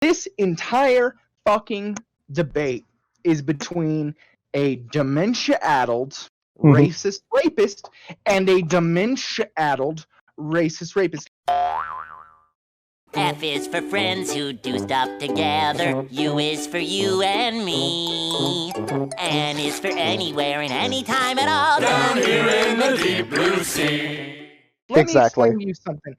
This entire fucking debate is between a dementia-addled racist rapist and a dementia-addled racist rapist. F is for friends who do stuff together. U is for you and me. N is for anywhere and anytime at all. Down here in the deep blue sea. Let me explain to you something.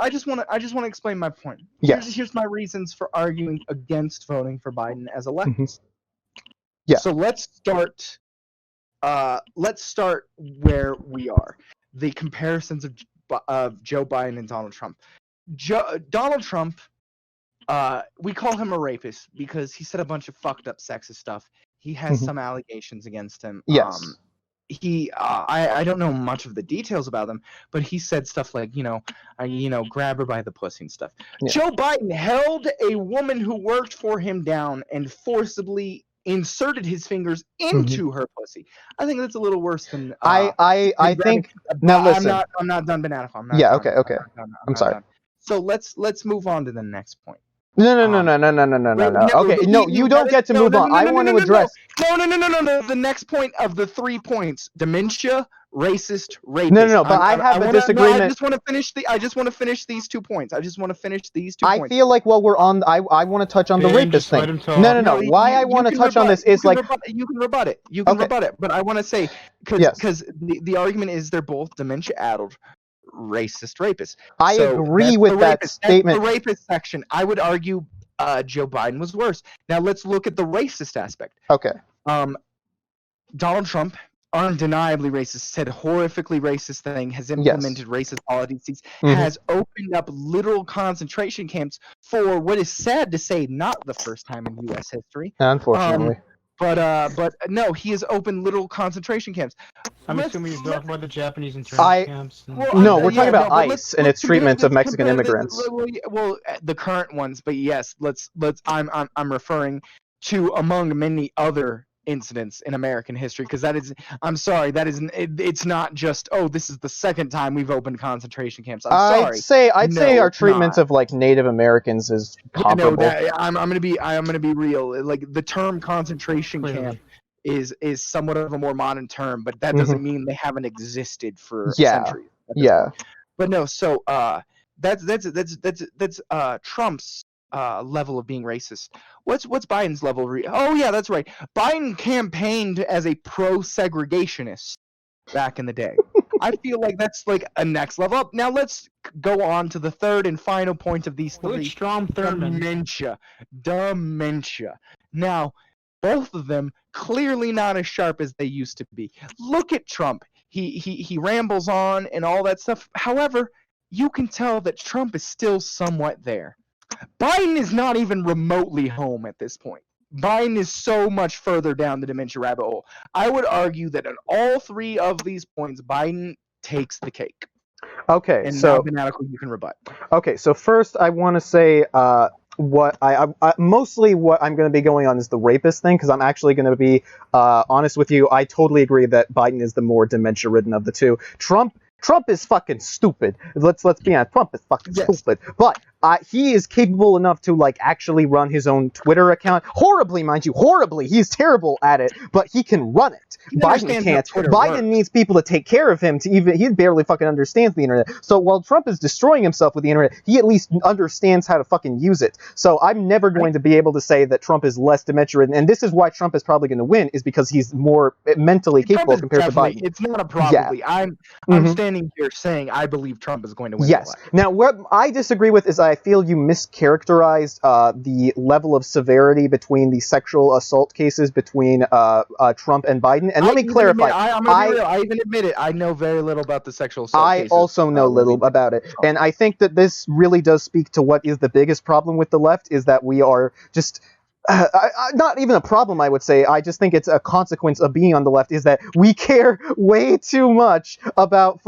I just want to explain my point. Here's my reasons for arguing against voting for Biden as a leftist. Yeah. So let's start where we are. The comparisons of Joe Biden and Donald Trump. Donald Trump, we call him a rapist because he said a bunch of fucked up sexist stuff. He has some allegations against him. Yes. I don't know much of the details about them, but he said stuff like, grab her by the pussy and stuff. Yeah. Joe Biden held a woman who worked for him down and forcibly inserted his fingers into her pussy. I think that's a little worse than I think. Now listen, I'm not done, Banana. Okay. I'm sorry. Done. So let's move on to the next point. No. Okay, no, you don't get to move on. I want to address. No. The next point of the 3 points: dementia, racist, rapist. No. But I have a disagreement. I just want to finish these 2 points. I feel like while we're on, I want to touch on the rapist thing. No. Why I want to touch on this is like you can rebut it. You can rebut it. But I want to say because the argument is they're both dementia-addled. Racist rapist. I agree with that statement. The rapist section, I would argue Joe Biden was worse. Now let's look at the racist aspect. Okay. Donald Trump, undeniably racist, said horrifically racist thing, has implemented racist policies, has opened up literal concentration camps for what is sad to say not the first time in U.S. history. Unfortunately. But no, he has opened literal concentration camps. I'm assuming you're talking about the Japanese internment camps. No, we're talking about ICE and its treatment of Mexican immigrants. Well, the current ones, but yes, I'm referring to among many other incidents in American history, because it's not just this is the second time we've opened concentration camps. I'd say our treatment of like Native Americans is comparable. I'm gonna be real. Like the term concentration camp is somewhat of a more modern term, but that doesn't mean they haven't existed for centuries. But no, so that's Trump's level of being racist. What's Biden's level? Oh yeah, that's right. Biden campaigned as a pro-segregationist back in the day. I feel like that's like a next level up. Now let's go on to the third and final point of these three. Dementia. Now, both of them clearly not as sharp as they used to be. Look at Trump. He rambles on and all that stuff. However, you can tell that Trump is still somewhat there. Biden is not even remotely home at this point. Biden is so much further down the dementia rabbit hole. I would argue that on all 3 of these points, Biden takes the cake. Okay, and so you can rebut. Okay, so first I want to say what mostly what I'm going to be going on is the rapist thing, because I'm actually going to be honest with you. I totally agree that Biden is the more dementia-ridden of the two. Trump is fucking stupid. Let's be honest. Trump is fucking stupid. But he is capable enough to like actually run his own Twitter account. Horribly, mind you, horribly. He's terrible at it, but he can run it. Biden can't. Biden needs people to take care of him he barely fucking understands the internet. So while Trump is destroying himself with the internet, he at least understands how to fucking use it. So I'm never going to be able to say that Trump is less dementia-ridden. And this is why Trump is probably going to win, is because he's more mentally capable compared to Biden. It's not a probably. Yeah. I'm standing here saying I believe Trump is going to win. Yes. Now, what I disagree with is I feel you mischaracterized the level of severity between the sexual assault cases between Trump and Biden. And let me clarify. I even admit it. I know very little about the sexual assault cases. I also know little about it. And I think that this really does speak to what is the biggest problem with the left, is that we are just... not even a problem, I would say. I just think it's a consequence of being on the left, is that we care way too much about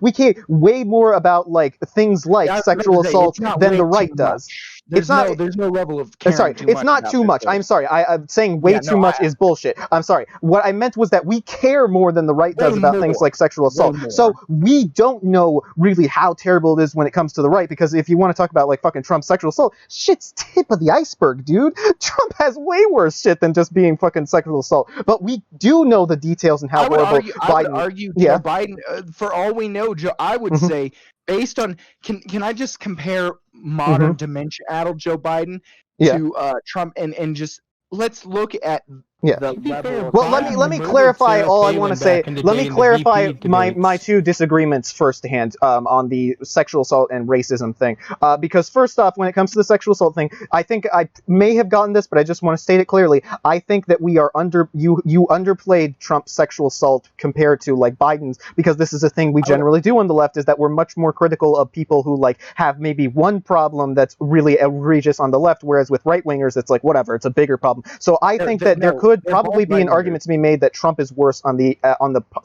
we care way more about like things like sexual assault than the right does. It's not. There's no level of caring Sorry, too it's much not about too this, much. though. I'm sorry. I'm saying way too much is bullshit. I'm sorry. What I meant was that we care more than the right does about things like sexual assault. So we don't know really how terrible it is when it comes to the right, because if you want to talk about like fucking Trump's sexual assault, shit's tip of the iceberg, dude. Trump has way worse shit than just being fucking sexual assault. But we do know the details and how horrible Biden. I would argue Joe Biden. For all we know, Joe, I would say based on can I just compare modern dementia-addled Joe Biden to Trump and just let's look at the level. Well, let me clarify all I want to say. Let me clarify my two disagreements firsthand on the sexual assault and racism thing. Because first off, when it comes to the sexual assault thing, I think I may have gotten this, but I just want to state it clearly. I think that we are you underplayed Trump's sexual assault compared to like Biden's, because this is a thing we generally do on the left, is that we're much more critical of people who like have maybe one problem that's really egregious on the left, whereas with right wingers it's like whatever, it's a bigger problem. So I think that there could probably be an argument to be made that Trump is worse on the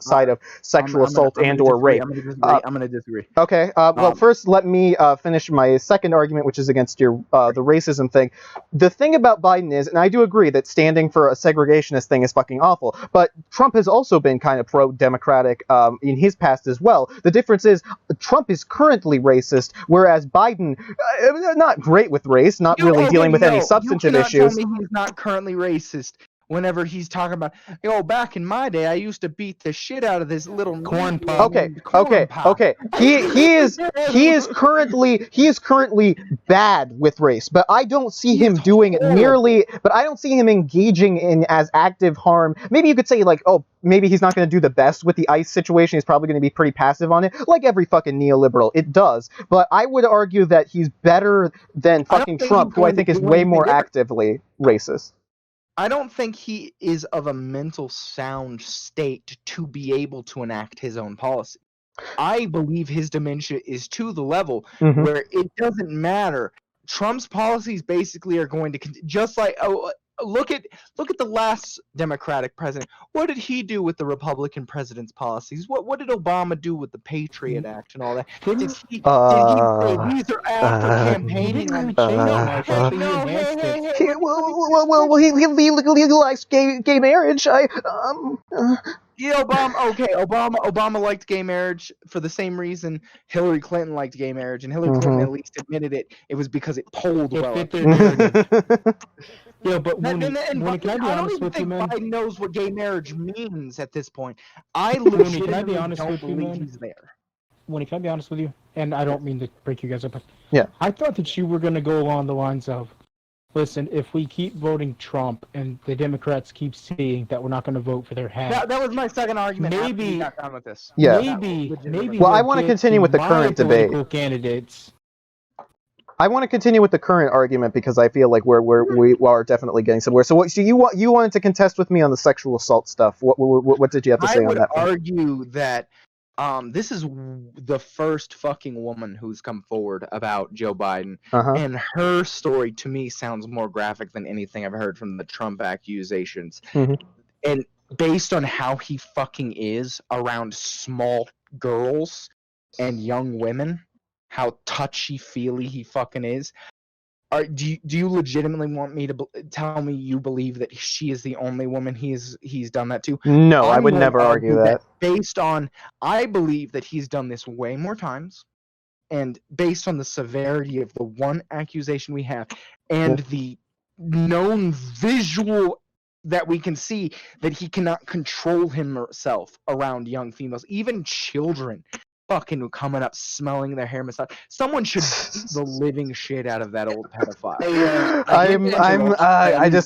side of sexual assault and/or rape. I'm going to disagree. Okay. Well, first let me finish my second argument, which is against your the racism thing. The thing about Biden is, and I do agree that standing for a segregationist thing is fucking awful, but Trump has also been kind of pro-democratic in his past as well. The difference is Trump is currently racist, whereas Biden, not great with race, not really dealing with any substantive issues. Tell me he's not currently racist. Whenever he's talking about, back in my day, I used to beat the shit out of this little corn pop. Okay. He is currently bad with race, but I don't see him doing nearly. But I don't see him engaging in as active harm. Maybe you could say like, maybe he's not going to do the best with the ICE situation. He's probably going to be pretty passive on it, like every fucking neoliberal. It does, but I would argue that he's better than fucking Trump, who I think is way more actively racist. I don't think he is of a mental sound state to be able to enact his own policy. I believe his dementia is to the level where it doesn't matter. Trump's policies basically are going to just like look at the last Democratic president. What did he do with the Republican president's policies? What did Obama do with the Patriot Act and all that? Did he say these are after campaigning on he legalized gay marriage. Obama liked gay marriage for the same reason Hillary Clinton liked gay marriage, and Hillary Clinton at least admitted it. It was because it polled well. Yeah, but I don't even think Biden knows what gay marriage means at this point. I legitimately don't believe he's there. Winnie, can I be honest with you? And I don't mean to break you guys up, but yeah, I thought that you were going to go along the lines of, listen, if we keep voting Trump and the Democrats keep seeing that we're not going to vote for their hat. That was my second argument. Maybe we got done with this. Yeah. Maybe. Well, I want to continue with the current debate. Candidates. I want to continue with the current argument because I feel like we are definitely getting somewhere. So you wanted to contest with me on the sexual assault stuff. What did you have to say on that? I would argue that this is the first fucking woman who's come forward about Joe Biden, and her story to me sounds more graphic than anything I've heard from the Trump accusations. And based on how he fucking is around small girls and young women, how touchy-feely he fucking is. Do you legitimately want me to tell me you believe that she is the only woman he's done that to? No, I would never argue that. Based on, I believe that he's done this way more times, and based on the severity of the one accusation we have, and the known visual that we can see that he cannot control himself around young females, even children. Fucking coming up smelling their hair massage. Someone should beat the living shit out of that old pedophile.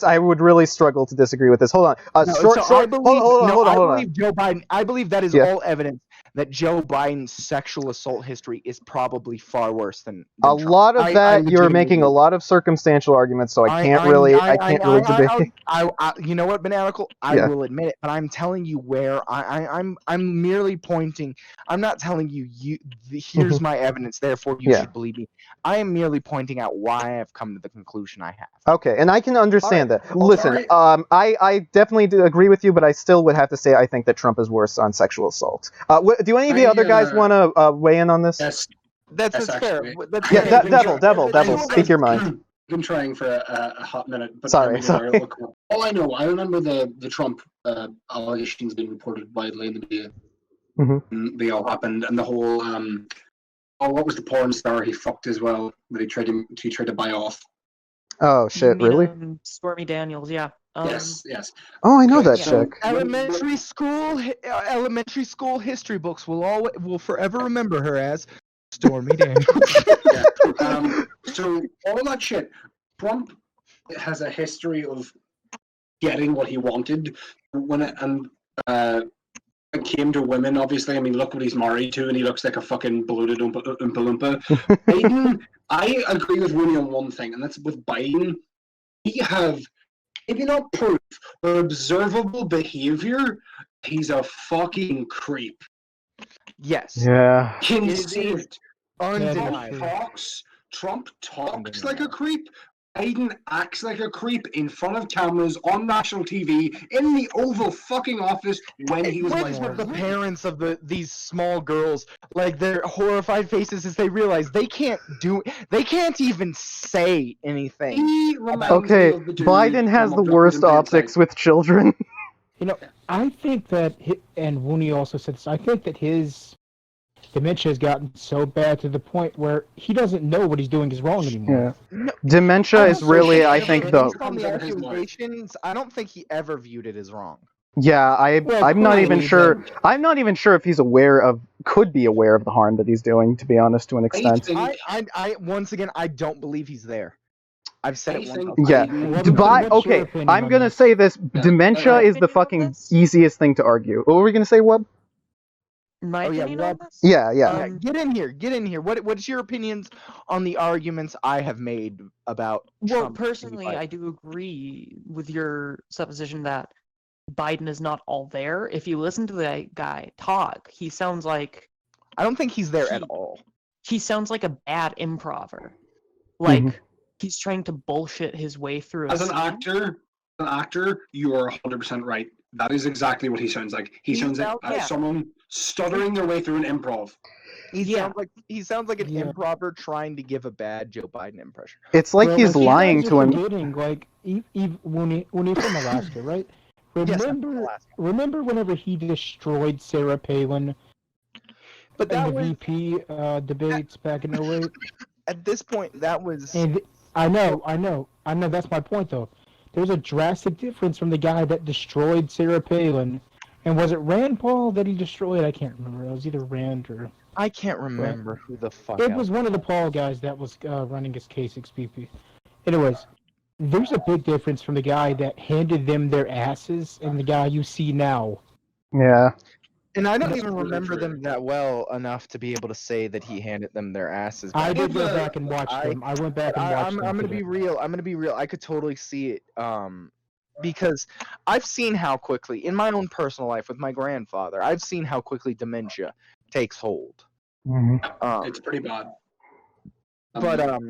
I would really struggle to disagree with this. Hold on. Hold on. I believe Joe Biden. I believe that is all evidence that Joe Biden's sexual assault history is probably far worse than a Trump. Lot of that. You're making a lot of circumstantial arguments, so I can't really debate. You know what, Bananical? I will admit it, but I'm telling you where I'm merely pointing. I'm not telling you here's my evidence, therefore you should believe me. I am merely pointing out why I've come to the conclusion I have. Okay, and I can understand that. Listen, I definitely do agree with you, but I still would have to say I think that Trump is worse on sexual assault. Do any of the other guys want to weigh in on this? That's fair. Devil, speak your mind. been trying for a hot minute, but Sorry. all I know, I remember the Trump allegations being reported widely in the media. Mhm. They all happened, and the whole what was the porn star he fucked as well that he tried to buy off? Oh shit! Really? Stormy Daniels, yeah. Yes. Oh, I know Okay, that so- chick. Elementary school history books will forever remember her as Stormy Daniels. Yeah. So all that shit, Trump has a history of getting what he wanted when it came to women. Obviously, I mean, look what he's married to, and he looks like a fucking bloated Oompa Loompa. Biden, I agree with Rooney on one thing, and that's with Biden. He have maybe not proof, but observable behavior. He's a fucking creep. Yes. Yeah. Can It see is it. undeniable. Trump talks like a creep. Biden acts like a creep in front of cameras on national TV in the Oval fucking office when he was With the parents of these small girls, like their horrified faces as they realize they can't even say anything. He reminds Okay, me of the dude Biden has from the Abducted worst in Plain optics Sight. with children. You know, I think that, and Wooney also said this, I think that his dementia has gotten so bad to the point where he doesn't know what he's doing is wrong anymore. Yeah. No, Dementia is really, I think, the. based on the Comes out of his mouth. accusations, I don't think he ever viewed it as wrong. Yeah, I'm not even clearly, sure. I'm not even sure if he's could be aware of the harm that he's doing. To be honest, to an extent. I once again, I don't believe he's there. I've said I it one think time. Yeah. Well, But what's your okay, opinion I'm on gonna this? say this: Yeah. dementia is the Opinion on fucking this? easiest thing to argue. What were we gonna say, Wub? My Oh, yeah, opinion Rob- on this? Yeah. Yeah, get in here. What's your opinions on the arguments I have made about Well, Trump? personally, Biden? I do agree with your supposition that Biden is not all there. If you listen to the guy talk, he sounds like I don't think he's there at all. he sounds like a bad improver. Like Mhm. he's trying to bullshit his way through a As an scene. actor, you are 100% right. That is exactly what he sounds like. He sounds like yeah. someone stuttering their way through an improv. He sounds like an Yeah. improver trying to give a bad Joe Biden impression. It's like Well, he's you lying guys to are him. forgetting, like, when he's from Alaska, right? Yes, I'm from Alaska. Remember whenever he destroyed Sarah Palin But in that the was VP debates back in 08? at this point that was And I know. That's my point, though. There's a drastic difference from the guy that destroyed Sarah Palin, and was it Rand Paul that he destroyed? I can't remember. It was either Rand or I can't remember who the fuck it else. was one of the Paul guys that was running his K6BP. Anyways, there's a big difference from the guy that handed them their asses and the guy you see now. Yeah. And I don't That's even really remember true. them that well enough to be able to say that he handed them their asses. I back. did go back and watch them. I went back and watched I'm them. gonna today. be real. I'm gonna be real. I could totally see it. Because I've seen how quickly, in my own personal life with my grandfather, I've seen how quickly dementia takes hold. It's pretty bad. But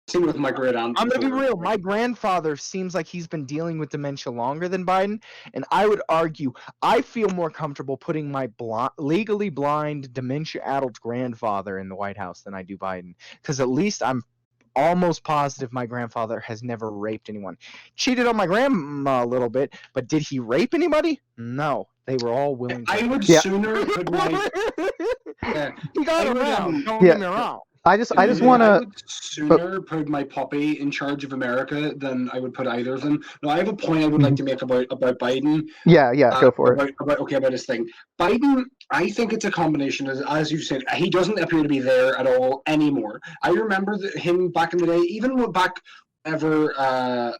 Same with my great aunt. I'm gonna be real. My grandfather seems like he's been dealing with dementia longer than Biden, and I would argue I feel more comfortable putting my legally blind, dementia-addled grandfather in the White House than I do Biden, because at least I'm almost positive my grandfather has never raped anyone. Cheated on my grandma a little bit, but did he rape anybody? No. They were all willing to. I would Yeah. sooner put my He got I would, around. Don't Yeah. get me wrong. I just I want to. would sooner put my puppy in charge of America than I would put either of them. No, I have a point I would like to make about Biden. Yeah. Go for it. About this thing. Biden, I think it's a combination, as you said. He doesn't appear to be there at all anymore. I remember him back in the day, even back ever.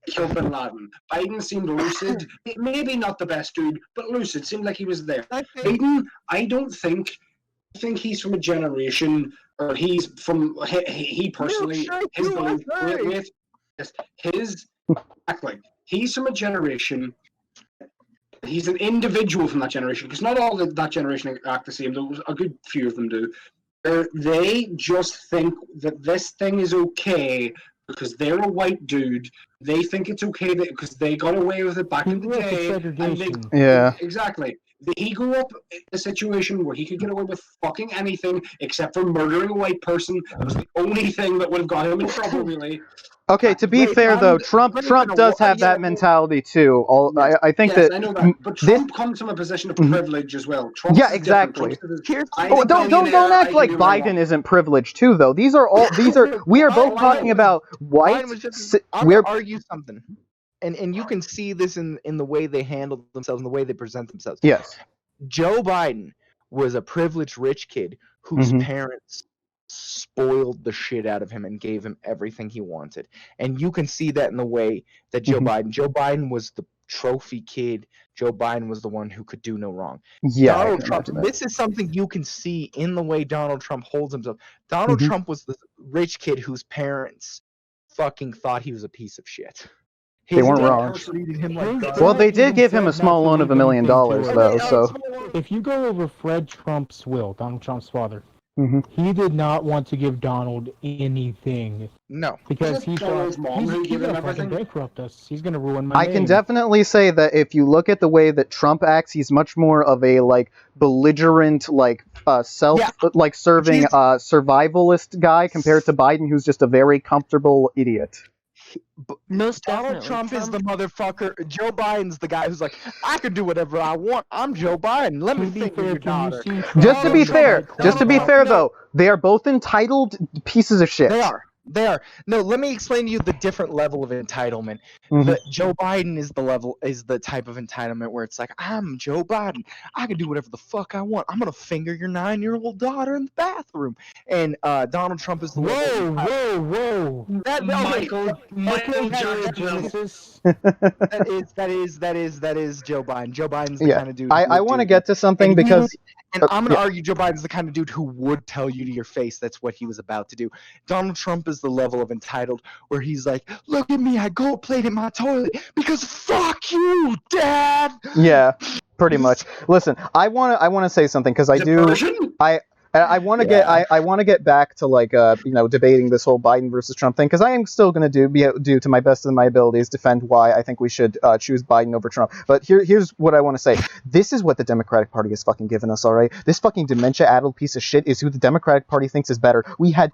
Killed Bin Laden. Biden seemed lucid. Maybe not the best dude, but lucid. Seemed like he was there. Biden, I think he's from a generation, or he's from he personally his belief. His exactly. He's from a generation. He's an individual from that generation, because not all that generation act the same. Though a good few of them do. They just think that this thing is okay because they're a white dude. They think it's okay because they got away with it back in the day. And segregation. Yeah. Exactly. Did he grow up in a situation where he could get away with fucking anything except for murdering a white person? That was the only thing that would have got him in trouble, really. Okay, to be Wait, fair though, Biden Trump does have that mentality too. Yes, I think yes, that I know that. But this. Trump comes from a position of Mhm. privilege as well. Trump's Yeah, is exactly. different. Here's I'm Oh, a don't billionaire, act I like can do what I Biden want. isn't privileged too, though. We are both Biden talking was- about white. Biden was just, si- I'm We're gonna argue something, and you can see this in the way they handle themselves and the way they present themselves. yes. Joe Biden was a privileged rich kid whose Mhm. parents spoiled the shit out of him and gave him everything he wanted. And you can see that in the way that Joe Biden was the trophy kid. Joe Biden was the one who could do no wrong. Yeah, I Donald can Trump, imagine that. this is something you can see in the way Donald Trump holds himself. Donald Mhm. Trump was the rich kid whose parents fucking thought he was a piece of shit. They His weren't dad wrong. treated him like His garbage. Well, they dad did even give him a said small not to loan of $1 leave million, anything to though. it. So If you go over Fred Trump's will, Donald Trump's father, Mhm. he did not want to give Donald anything No. because Was it he Donald's thought mom who he's gave him gonna fucking everything? bankrupt us. He's gonna ruin my I name. can definitely say that if you look at the way that Trump acts, he's much more of a belligerent, self-serving, He's- survivalist guy compared to Biden, who's just a very comfortable idiot. Most Donald definitely. Trump is the motherfucker. Joe Biden's the guy who's like, I can do whatever I want. I'm Joe Biden. Let me To be finger fair, your can you daughter. see Just to Trump be going fair, fight Trump? no. though, they are both entitled pieces of shit. They are. They are. No, let me explain to you the different level of entitlement. Mhm. The Joe Biden is the type of entitlement where it's like, I'm Joe Biden. I can do whatever the fuck I want. I'm gonna finger your 9-year-old daughter in the bathroom. And Donald Trump is the level. Whoa! Michael Jackson. Genesis. That is Joe Biden. Joe Biden's the Yeah, kind of dude. I want to get to something And because I'm gonna yeah. argue Joe Biden's the kind of dude who would tell you to your face that's what he was about to do. Donald Trump is the level of entitled where he's like, look at me, I gold plated my toilet because fuck you, Dad. Yeah, pretty much. Listen, I wanna say something because I do. Version? I want to get back to debating this whole Biden versus Trump thing because I am still going to do to my best of my abilities defend why I think we should choose Biden over Trump. But here's what I want to say. This is what the Democratic Party has fucking given us, all right? This fucking dementia-addled piece of shit is who the Democratic Party thinks is better. We had,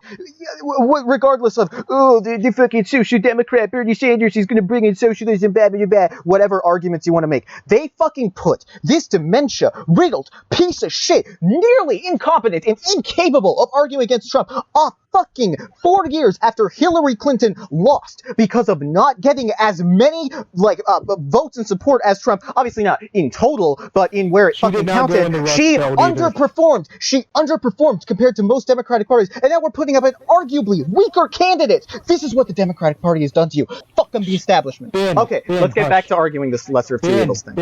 regardless of the fucking social Democrat Bernie Sanders is going to bring in socialism, blah blah blah, whatever arguments you want to make. They fucking put this dementia-riddled piece of shit, nearly incompetent and incapable of arguing against Trump off fucking 4 years after Hillary Clinton lost because of not getting as many votes and support as Trump. Obviously not in total, but in where it She fucking did not go counted. in the Rust She Belt either. underperformed. She underperformed compared to most Democratic parties, and now we're putting up an arguably weaker candidate. This is what the Democratic Party has done to you. Fuck them, the establishment. Ben, Let's get hush. back to arguing this lesser of two evils thing.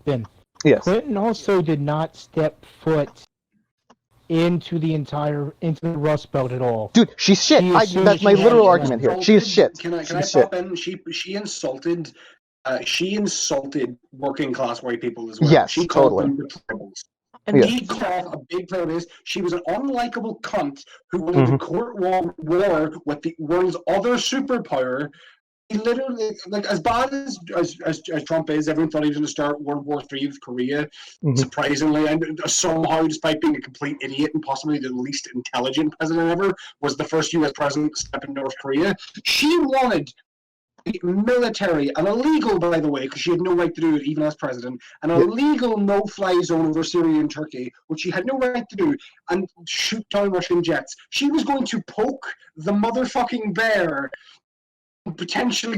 Ben. Yes. Clinton also did not step foot into the Rust Belt at all. Dude, she's shit. That's my literal argument here. She is shit. Can I She's shit. pop in? She insulted working class white people as well. Yes, she called totally. them deplorable. And Yeah. He called a big part of this. She was an unlikable cunt who wanted to court war with the world's other superpower. He literally, as bad as Trump is, everyone thought he was going to start World War III with Korea. Surprisingly, and somehow, despite being a complete idiot and possibly the least intelligent president ever, was the first U.S. president to step in North Korea. She wanted the military, an illegal, by the way, because she had no right to do it even as president, an illegal no-fly zone over Syria and Turkey, which she had no right to do, and shoot down Russian jets. She was going to poke the motherfucking bear. Potentially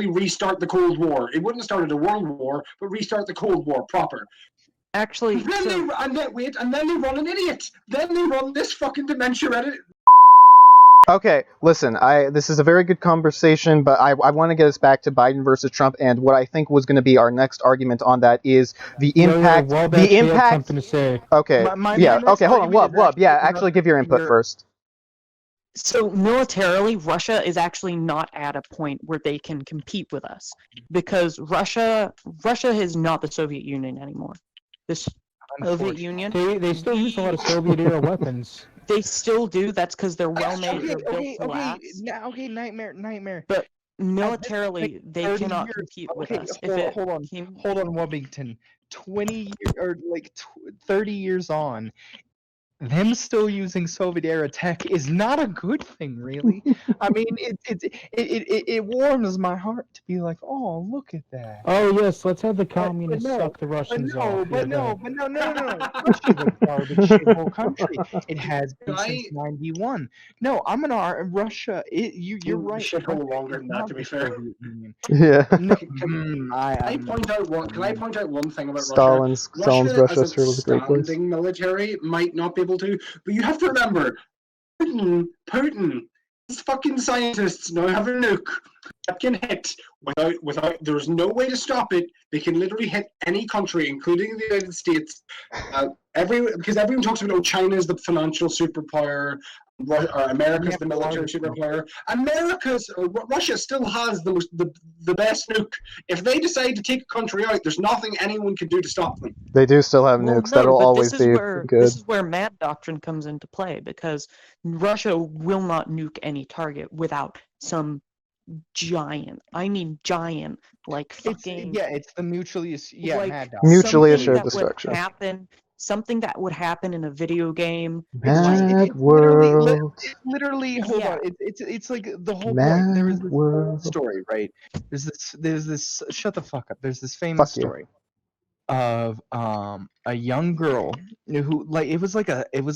restart the Cold War. It wouldn't have started a world war, but restart the Cold War proper. actually, Then they run an idiot. Then they run this fucking dementia edit. Okay, listen, this is a very good conversation, but I want to get us back to Biden versus Trump, and what I think was going to be our next argument on that is the impact. Wabash had something to say. Okay, My okay, next hold on, argument is Wub, yeah, actually actually give your input first. So militarily, Russia is actually not at a point where they can compete with us because Russia is not the Soviet Union anymore. The Soviet Union, They still use a lot of Soviet-era weapons. they still do. That's because they're well made. They're built to last. Okay, nightmare. But militarily, they 30 cannot years. compete with Okay, us. If it hold on, came, hold on, Wilmington. 30 years on, them still using Soviet era tech is not a good thing, really. I mean, it warms my heart to be like, oh, look at that. Oh yes, let's have the But communists no, suck the but Russians no, off. but Yeah, no, but no. Russia's a garbage shithole country. It has been I- since '91. No, I'm gonna Russia. You're right. Shithole Russia longer is than that, not to be the fair. Soviet Union. Yeah. No, Can I point out one? Can I point out one thing about Russia? Stalin's Russia, as Russia a sure was a great place. standing military, might not be able to, but you have to remember, Putin, these fucking scientists now have a nuke that can hit without. There's no way to stop it. They can literally hit any country, including the United States. Because everyone talks about, oh, China's the financial superpower, America's the military superpower. Russia still has the best nuke. If they decide to take a country out, there's nothing anyone can do to stop them. They do still have well, nukes. no, That'll but always this is be where good. this is where Mad Doctrine comes into play, because Russia will not nuke any target without some giant, like fucking, it's the mutually like Mad Dog. Mutually something assured that destruction. would happen, something that would happen in a video game. Mad It's world. literally hold Yeah. on. It's like the whole Mad point. There was this world. story, right? There's this shut the fuck up. There's this famous Fuck you. story of a young girl who like it was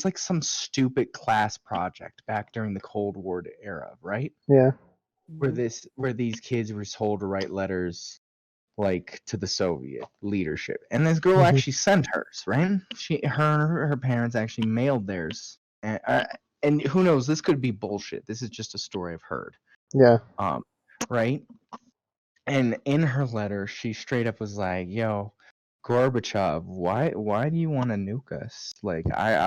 like some stupid class project back during the Cold War era, right? Yeah. Where these kids were told to write letters like to the Soviet leadership, and this girl Mhm. actually sent hers, right? Her parents actually mailed theirs, and who knows? This could be bullshit. This is just a story I've heard, Yeah. right? And in her letter, she straight up was like, "Yo, Gorbachev, why do you want to nuke us? Like,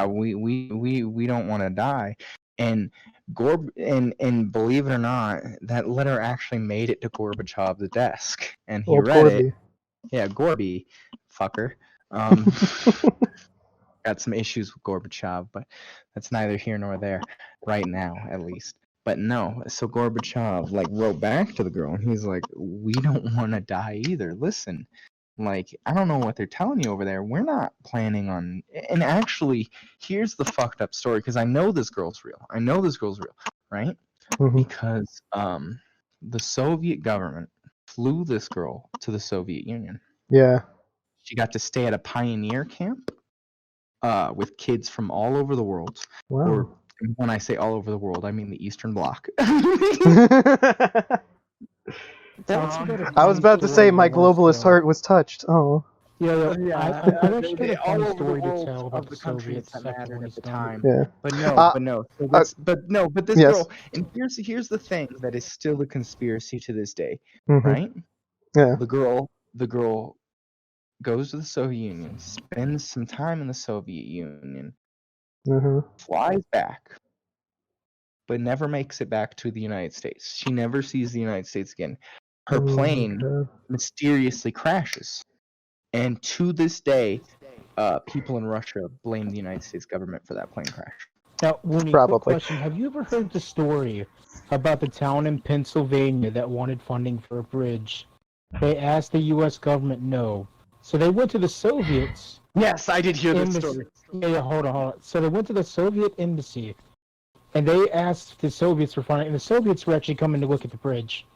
we don't want to die." And and believe it or not, that letter actually made it to Gorbachev's desk, and he Old read it. Corby. Yeah, Gorby, fucker. Got some issues with Gorbachev, but that's neither here nor there, right now at least. But no, so Gorbachev like wrote back to the girl, and he's like, "We don't want to die either. Listen, like I don't know what they're telling you over there. We're not planning on." And actually, here's the fucked up story, because I know this girl's real. Right? Mhm. Because the Soviet government flew this girl to the Soviet Union. Yeah. She got to stay at a pioneer camp with kids from all over the world. Wow. Or when I say all over the world, I mean the Eastern Bloc. That was I got a I was funny about to story say my that I wanna globalist tell. heart was touched. Oh. Yeah. I've actually got a all funny over the story to world tell about of the the countries Soviets that second mattered when at the started. time. Yeah. But no. But this yes. girl, and here's the thing that is still a conspiracy to this day, Mhm. right? Yeah. The girl goes to the Soviet Union, spends some time in the Soviet Union, Mhm. flies back, but never makes it back to the United States. She never sees the United States again. Her plane mysteriously crashes, and to this day, people in Russia blame the United States government for that plane crash. Now, Winnie, Probably. quick question: have you ever heard the story about the town in Pennsylvania that wanted funding for a bridge? They asked the U.S. government no, so they went to the Soviets. Yes, I did hear this Embassy. story. Yeah, hold on. So they went to the Soviet embassy, and they asked the Soviets for funding, and the Soviets were actually coming to look at the bridge.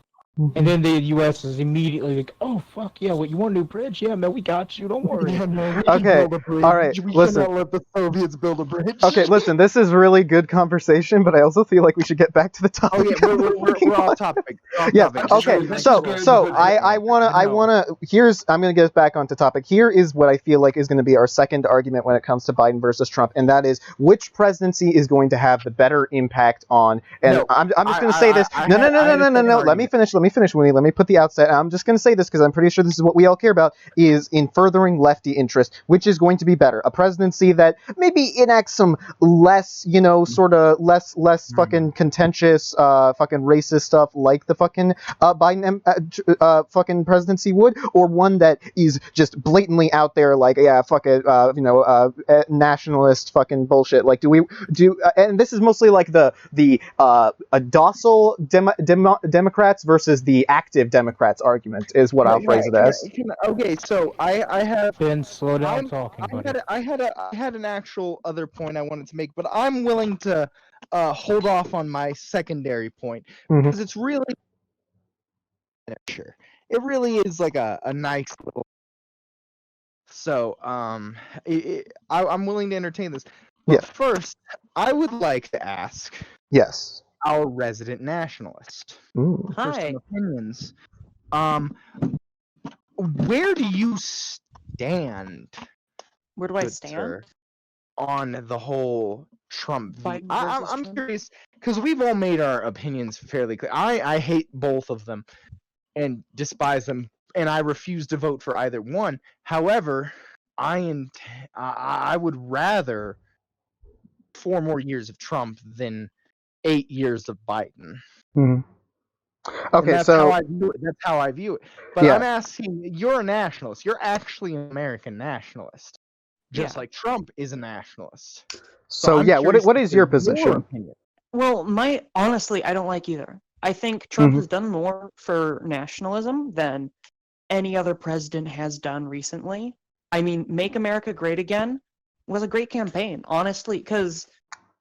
And then the U.S. is immediately like, "Oh fuck yeah! What, you want a new bridge? Yeah, man, we got you. Don't worry." Yeah, no, we Okay, can build a bridge. all right, We listen. cannot let the Soviets build a bridge. Okay, listen, this is really good conversation, but I also feel like we should get back to the topic. Oh yeah, we're off topic. Yes. Okay. This is So good. I wanna. I'm gonna get us back onto topic. Here is what I feel like is going to be our second argument when it comes to Biden versus Trump, and that is which presidency is going to have the better impact on. And No, I'm just going to say this. No. Let me finish, Winnie. Let me put the outset. I'm just going to say this because I'm pretty sure this is what we all care about. Is in furthering lefty interest, which is going to be better, a presidency that maybe enacts some less, sort of less fucking contentious, fucking racist stuff like the fucking Biden fucking presidency would, or one that is just blatantly out there like, yeah, fuck it, nationalist fucking bullshit. Like, and this is mostly like the docile Democrats versus versus the active Democrats argument is what I'll phrase it as. Okay, so I have. Ben, slow down I'm- talking, buddy. I had an actual other point I wanted to make, but I'm willing to hold off on my secondary point Mhm. because it's really sure. It really is like a nice little. So I'm willing to entertain this. But Yeah. first, I would like to ask Yes. our resident nationalist Ooh. for Hi. some opinions. Where do you stand? Where do I good stand? sir, on the whole Trump view? Biden versus I'm Trump? curious because we've all made our opinions fairly clear. I hate both of them and despise them, and I refuse to vote for either one. However, I would rather 4 more years of Trump than 8 years of Biden. Mhm. And Okay, that's how so I view it. That's how I view it. But Yeah. I'm asking, you're a nationalist. You're actually an American nationalist, just Yeah. like Trump is a nationalist. so I'm yeah, curious what to is hear your position? opinion. Well, honestly, I don't like either. I think Trump Mhm. has done more for nationalism than any other president has done recently. I mean, Make America Great Again was a great campaign, honestly, because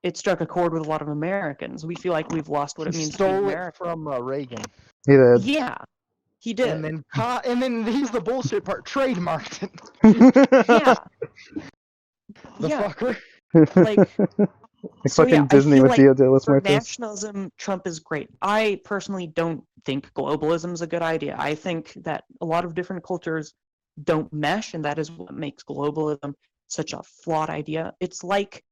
it struck a chord with a lot of Americans. We feel like we've lost what it He means to be stole it American. from Reagan, He did. Yeah, he did. and then he's the bullshit part. Trademarked it. Yeah, The yeah. fucker. Like, so fucking yeah, I Disney feel with like Dia de los for Muertos. nationalism, Trump is great. I personally don't think globalism is a good idea. I think that a lot of different cultures don't mesh, and that is what makes globalism such a flawed idea. It's like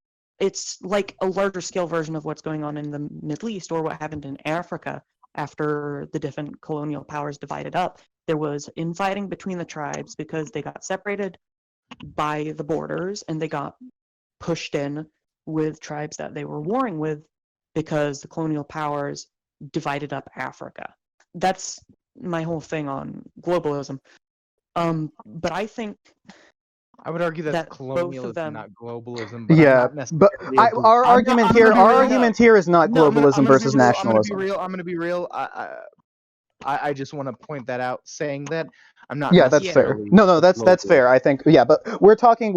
a larger scale version of what's going on in the Middle East or what happened in Africa after the different colonial powers divided up. There was infighting between the tribes because they got separated by the borders and they got pushed in with tribes that they were warring with because the colonial powers divided up Africa. That's my whole thing on globalism. But I think I would argue that's that both of colonialism, them. not globalism. But I'm Yeah, not but necessarily agree. our I'm argument gonna here, be our real. argument here is not No, globalism versus nationalism. I'm gonna be real. I just want to point that out, saying that I'm not Yeah, that's fair. necessarily. No, that's fair. I think but we're talking.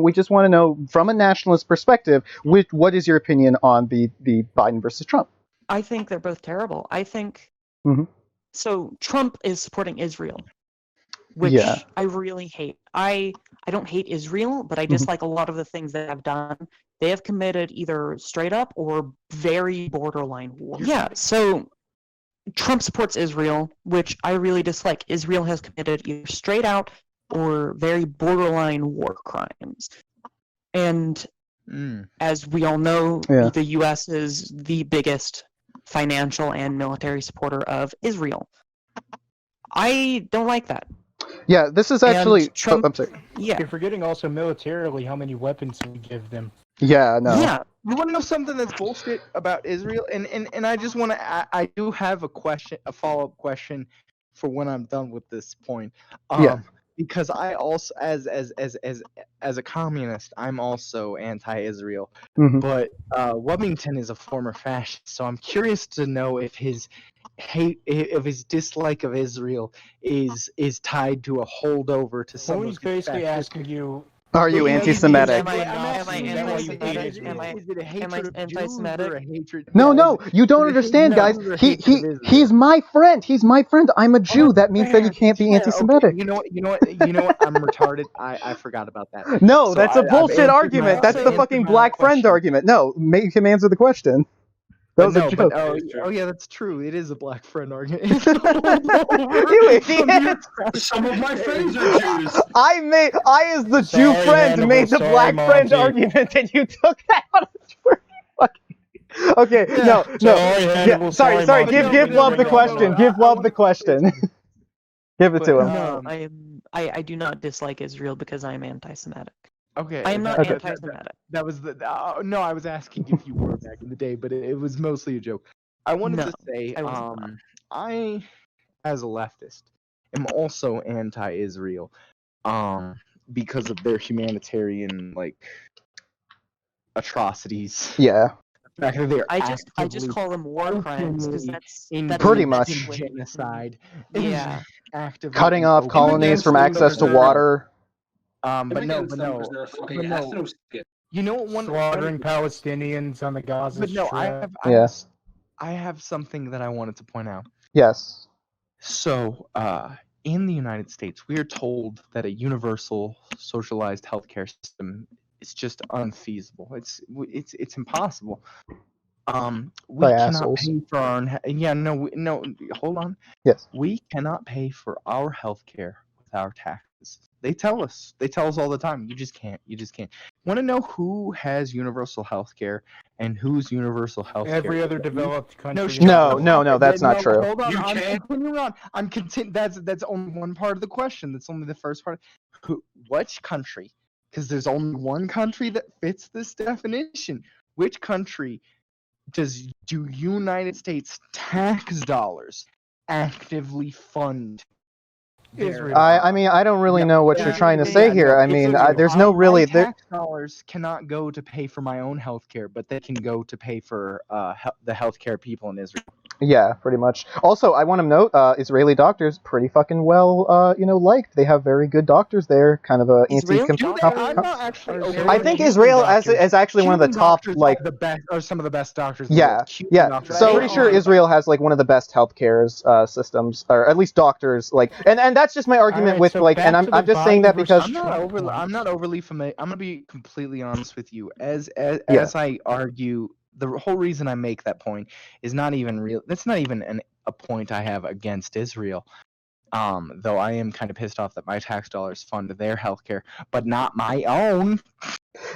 We just want to know from a nationalist perspective, what is your opinion on the Biden versus Trump? I think they're both terrible. I think Mhm. so. Trump is supporting Israel, which Yeah. I really hate. I don't hate Israel, but I dislike a lot of the things that have done. They have committed either straight up or very borderline war. Yeah, so Trump supports Israel, which I really dislike. Israel has committed either straight out or very borderline war crimes. And as we all know, Yeah. the U.S. is the biggest financial and military supporter of Israel. I don't like that. Yeah, this is And actually. Trump, I'm sorry. yeah, You're forgetting also militarily how many weapons we give them. Yeah, no. yeah. You want to know something that's bullshit about Israel? And I just want to. I do have a follow-up question, for when I'm done with this point. Yeah. Because I also, as a communist, I'm also anti-Israel. Mhm. But Wellington is a former fascist, so I'm curious to know if his dislike of Israel is tied to a holdover to some So of he's his basically fascist. asking you, Are you Is it- anti-Semitic? Am I anti-Semitic? anti-Semitic? Is it a hatred of Jews anti-Semitic? or a hatred? No, yeah, no, you don't is it understand, hatred guys. of Jews or He hatred of he's Israel? my friend. He's my friend. I'm a Jew. That means that he can't be Yeah, anti-Semitic. okay. You know what? I'm retarded. I forgot about that. No, So that's a I've bullshit answered argument. my- That's I've the answered fucking my black friend question. argument. No, make him answer the question. That was a joke. Oh yeah, that's true. It is a black friend argument. You idiot! Some of my friends are Jews. I as the Jew Sorry, friend Hannibal, made the sorry, black friend Monty. argument, and you took that out of fucking. Okay, Yeah. no. Sorry, Hannibal, Yeah, sorry. Monty, Give didn't mean to Love the bring that question. up. Give Love the question. Give it to him. No, I do not dislike Israel because I am anti-Semitic. Okay. I am not anti-Semitic. That was the. No, I was asking if you were back in the day, but it was mostly a joke. I wanted No, to say, I was not. I, as a leftist, am also anti-Israel, because of their humanitarian atrocities Yeah. fact that they're I just actively call them war crimes because openly that's Pretty the much. best way. genocide. Yeah. Actively Cutting and off openly colonies from genocide. access to water. I'm But no, against them because they're a fucking but no. ethno-state. You know what? One, Slaughtering Palestinians on the Gaza but no, Strip. Yeah. I have something that I wanted to point out. Yes. So, in the United States, we are told that a universal socialized healthcare system is just unfeasible. It's impossible. We By cannot assholes. pay for our own. Yeah, no. Hold on. Yes. We cannot pay for our healthcare with our taxes. They tell us. They tell us all the time. You just can't. You just can't. Want to know who has universal healthcare and who's universal healthcare? Every other developed country. No, that's not true. Hold on. I'm UK? continuing on. That's only one part of the question. That's only the first part. Which country? Because there's only one country that fits this definition. Which country do United States tax dollars actively fund? Israel. I mean, I don't really know what you're trying to say here. I mean, there's no really. My tax dollars cannot go to pay for my own healthcare, but they can go to pay for the healthcare people in Israel. Yeah, pretty much. Also, I want to note, Israeli doctors pretty fucking well, liked. They have very good doctors there, kind of a Israeli I'm not actually. I think Israel is actually one of the Cuban top, doctors like, are the best, or some of the best doctors. In the yeah, world. Cuban yeah. doctors. So They pretty sure are- Israel has like one of the best healthcare systems, or at least doctors. Like, and that's just my argument Alright, with so like, back and to I'm the just saying Biden that versus because Trump I'm not points. overly familiar. I'm gonna be completely honest with you. As Yeah. I argue, the whole reason I make that point is not even real. That's not even a point I have against Israel. Though I am kind of pissed off that my tax dollars fund their healthcare, but not my own.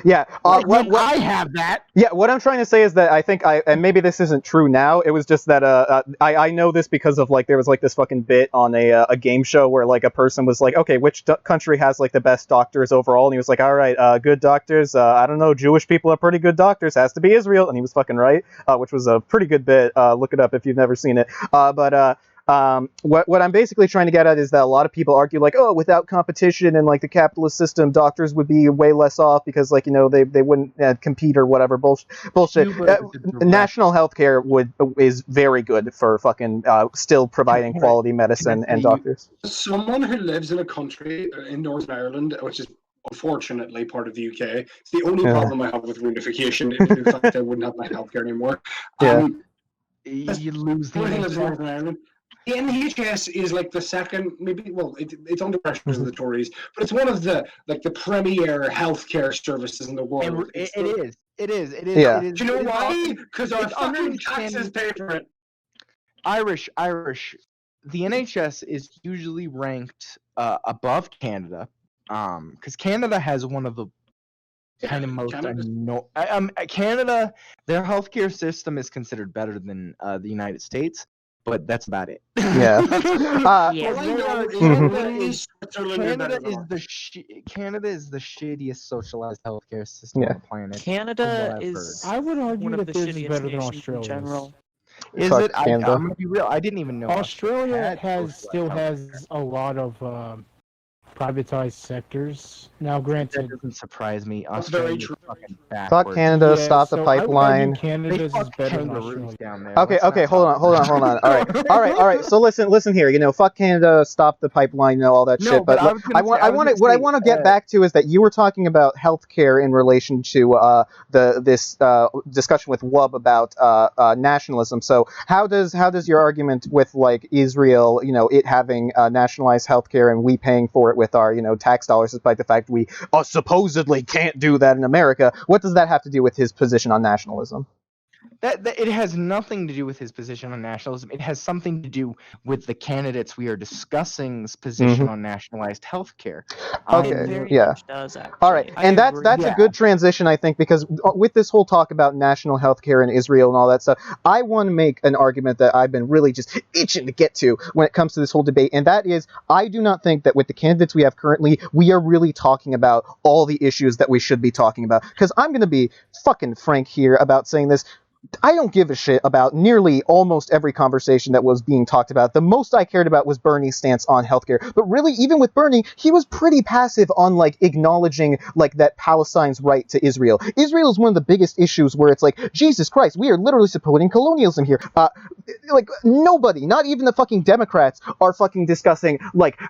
yeah, When I have that. Yeah, what I'm trying to say is that I think and maybe this isn't true now. It was just that I know this because of like there was like this fucking bit on a game show where like a person was like, okay, which country has like the best doctors overall? And he was like, all right, good doctors. I don't know, Jewish people are pretty good doctors. Has to be Israel, and he was fucking right, which was a pretty good bit. Look it up if you've never seen it. What I'm basically trying to get at is that a lot of people argue like, oh, without competition and like the capitalist system, doctors would be way less off because like they wouldn't compete or whatever bullshit. National healthcare is very good for fucking still providing quality medicine and doctors. Someone who lives in a country in Northern Ireland, which is unfortunately part of the UK, it's the only problem I have with reunification. In fact, I wouldn't have my healthcare anymore. Yeah. You lose the Everything lives in NHS. Northern Ireland. The NHS is like the second, maybe. Well, it's under pressure because of the Tories, but it's one of the premier healthcare services in the world. It is. Yeah. Do you know why? Because our fucking taxes pay for it. Irish. The NHS is usually ranked above Canada, because Canada has one of the kind of most Canada. Their healthcare system is considered better than the United States, but that's about it. Yeah. Canada is the shittiest socialized healthcare system on the planet. Canada is. I would argue one of that the this is shittiest better than nations in Australia. general. Is Fuck it? I'm gonna be real. I didn't even know Australia had still has a lot of privatized sectors. Now, That granted, doesn't surprise me. That's very Australia's true. fucking Fuck backwards. Canada, yeah, stop the so I would argue pipeline. They Canada's is fuck better than kangaroos Australia. down there. Okay, Let's not hold on. All right. So listen here. This Canada, stop the pipeline, all that No, shit. but But I what I want to get back to is that you were talking about healthcare in relation to this discussion with Wub about nationalism. So how does your argument with like Israel, it having nationalized healthcare and we paying for it with our tax dollars, despite the fact we supposedly can't do that in America, what does that have to do with his position on nationalism? That it has nothing to do with his position on nationalism. It has something to do with the candidates we are discussing's position on nationalized healthcare. Okay, It very yeah. much does, actually. All right, and that's a good transition, I think, because with this whole talk about national healthcare in Israel and all that stuff, I want to make an argument that I've been really just itching to get to when it comes to this whole debate, and that is, I do not think that with the candidates we have currently, we are really talking about all the issues that we should be talking about. Because I'm going to be fucking frank here about saying this. I don't give a shit about nearly almost every conversation that was being talked about. The most I cared about was Bernie's stance on healthcare. But really, even with Bernie, he was pretty passive on like acknowledging like that Palestine's right to Israel. Israel is one of the biggest issues where it's like, Jesus Christ, we are literally supporting colonialism here. Like nobody, not even the fucking Democrats, are fucking discussing like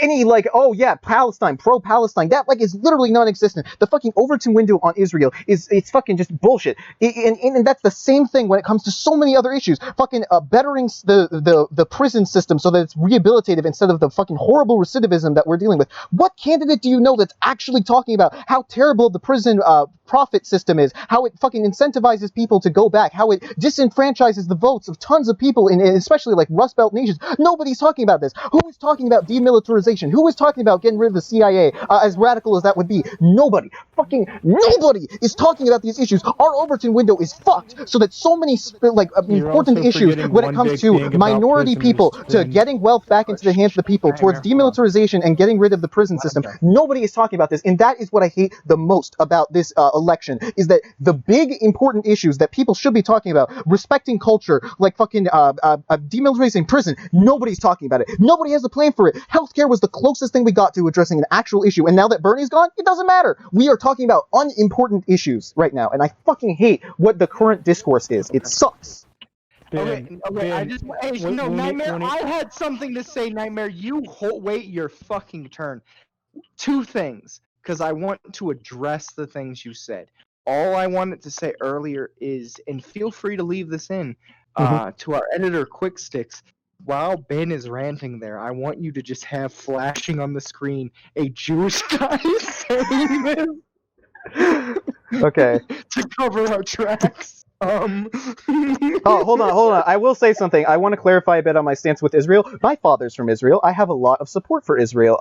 any like, oh yeah, Palestine, pro-Palestine. That like is literally non-existent. The fucking Overton window on Israel it's fucking just bullshit. And that's the same thing when it comes to so many other issues. Fucking bettering the prison system so that it's rehabilitative instead of the fucking horrible recidivism that we're dealing with. What candidate do you know that's actually talking about how terrible the prison profit system is, how it fucking incentivizes people to go back, how it disenfranchises the votes of tons of people in especially like Rust Belt nations? Nobody's talking about this. Who is talking about demilitarization? Who is talking about getting rid of the CIA, as radical as that would be? Nobody. Fucking nobody is talking about these issues. Our Overton window is fucked so that so many important issues when it comes to minority people, to getting wealth back into the hands of the people, towards demilitarization and getting rid of the prison system. Nobody is talking about this, and that is what I hate the most about this election, is that the big important issues that people should be talking about, respecting culture, like fucking demilitarizing prison, nobody's talking about it. Nobody has a plan for it. Healthcare was the closest thing we got to addressing an actual issue, and now that Bernie's gone, it doesn't matter. We are talking about unimportant issues right now, and I fucking hate what the current discourse is. It sucks. Okay, I just Nightmare. I had something to say, Nightmare. You wait your fucking turn. Two things, because I want to address the things you said. All I wanted to say earlier is, and feel free to leave this in, to our editor Quick Sticks. While Ben is ranting there, I want you to just have flashing on the screen a Jewish guy saying this. Okay. To cover our tracks. Oh, hold on. I will say something. I want to clarify a bit on my stance with Israel. My father's from Israel. I have a lot of support for Israel,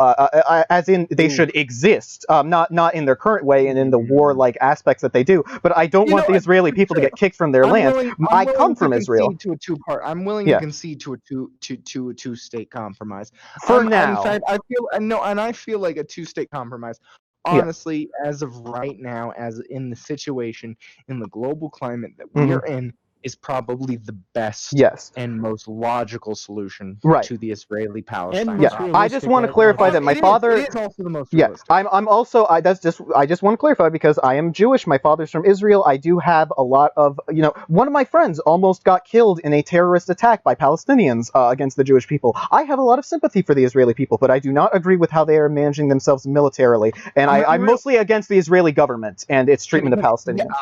as in they should exist, not in their current way and in the war-like aspects that they do. But I don't want the Israeli people to get kicked from their land. I come from Israel. To a two-part. I'm willing to concede to a two-state compromise. For now, in fact, I feel like a two-state compromise. Honestly, as of right now, as in the situation, in the global climate that we are in, is probably the best and most logical solution to the Israeli-Palestine problem. I just want to clarify that my father is also the most realistic. I'm also I just want to clarify because I am Jewish. My father's from Israel. I do have a lot of one of my friends almost got killed in a terrorist attack by Palestinians against the Jewish people. I have a lot of sympathy for the Israeli people, but I do not agree with how they are managing themselves militarily. And I'm mostly against the Israeli government and its treatment of Palestinians.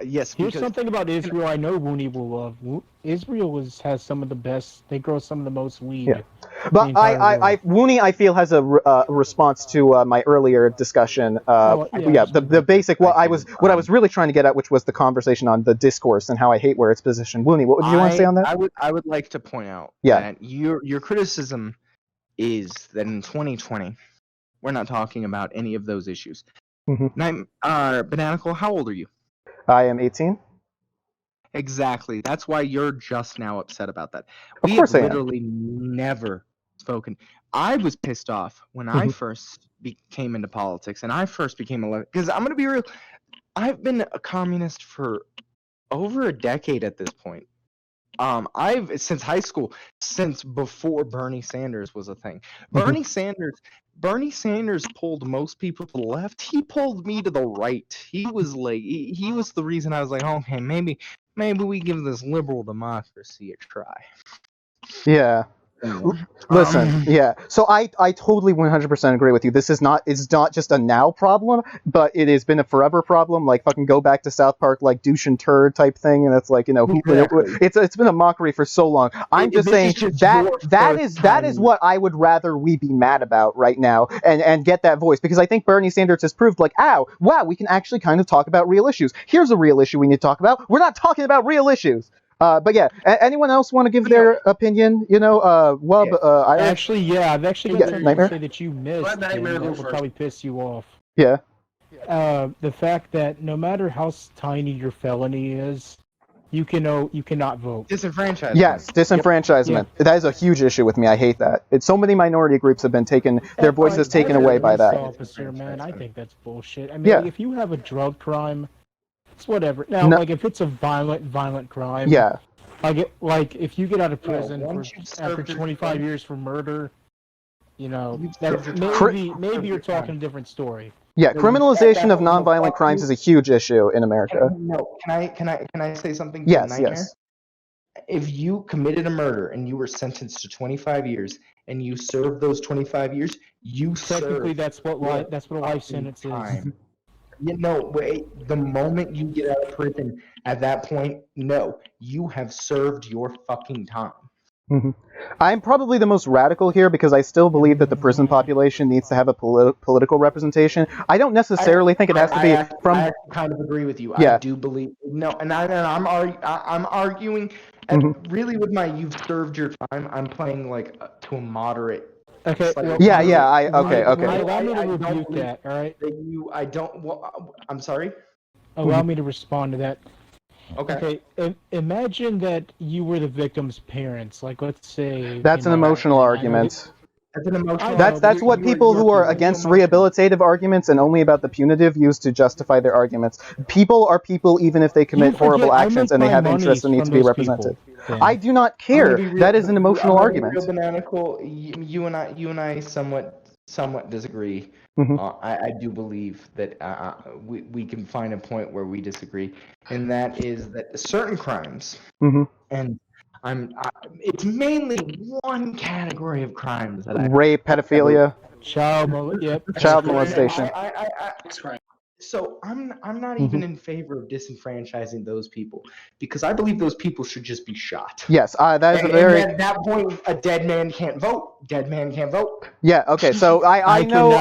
Yes. Here's something about Israel I know Wooney will love. Israel has some of the best. They grow some of the most weed. Yeah. But Wooney, I feel, has a response to my earlier discussion. The basic what I was really trying to get at, which was the conversation on the discourse and how I hate where it's positioned. Wooney, what would you want to say on that? I would like to point out that your criticism is that in 2020 we're not talking about any of those issues. Bananical, how old are you? I am 18. Exactly. That's why you're just now upset about that. Of course I am. Literally never spoken. I was pissed off when I first came into politics, and I first became because I'm going to be real. I've been a communist for over a decade at this point. I've since high school, since before Bernie Sanders was a thing. Bernie Sanders pulled most people to the left. He pulled me to the right. He was like, he was the reason I was like, okay, maybe we give this liberal democracy a try. Yeah. Listen, so I totally 100% agree with you. It's not just a now problem, but it has been a forever problem. Like fucking go back to South Park, like douche and turd type thing, and it's like it's been a mockery for so long. I'm just saying that is what I would rather we be mad about right now and get that voice, because I think Bernie Sanders has proved like, wow, we can actually kind of talk about real issues. Here's a real issue we need to talk about. We're not talking about real issues. But yeah, anyone else want to give their opinion? Wub, Actually, I've actually got something to say that you missed, and that will probably piss you off. Yeah. The fact that no matter how tiny your felony is, you cannot vote. Disenfranchisement. Yes, disenfranchisement. Yep. That is a huge issue with me. I hate that. So many minority groups have been their voices taken away by that. Officer, man, I think that's bullshit. I mean, if you have a drug crime, it's whatever. Now, No- like if it's a violent crime, Yeah. like if you get out of prison once you've after served your 25 time- years for murder, You've that's served your time. maybe you're talking a different story. Yeah, No, criminalization of no, nonviolent fuck crimes you. is a huge issue in America. No, can I say something? To Yes, Nightmare? yes. If you committed a murder and you were sentenced to 25 years and you served those 25 years, you Technically, served that's what your a life fucking sentence is. time. Wait. The moment you get out of prison, at that point, no, you have served your fucking time. Mhm. I'm probably the most radical here because I still believe that the prison population needs to have a political representation. I don't necessarily think it has to be I from. kind of agree with you. Yeah. I do believe no, and I'm arguing, Mhm. really with my "you've served your time." I'm playing like to a moderate. Okay. slightly Well, Yeah, moderate- yeah. Okay. Allow me to I don't rebuke believe that. All right. that you. I don't. Well, I'm sorry. Allow me to respond to that. Okay. Imagine that you were the victim's parents. Like, let's say. That's an emotional argument. That's an emotional. That's what people who are against rehabilitative arguments and only about the punitive use to justify their arguments. People are people even if they commit horrible actions and they have interests that need to be represented. I do not care. That is an emotional argument. Real bananical. You and I somewhat disagree. Mhm. I do believe that we can find a point where we disagree, and that is that certain crimes, Mhm. and it's mainly one category of crimes that Rape, pedophilia, Child molestation. So I'm not even in favor of disenfranchising those people because I believe those people should just be shot. Yes, that is a And very. at that point, a dead man can't vote. Dead man can't vote. Yeah. Okay. So I know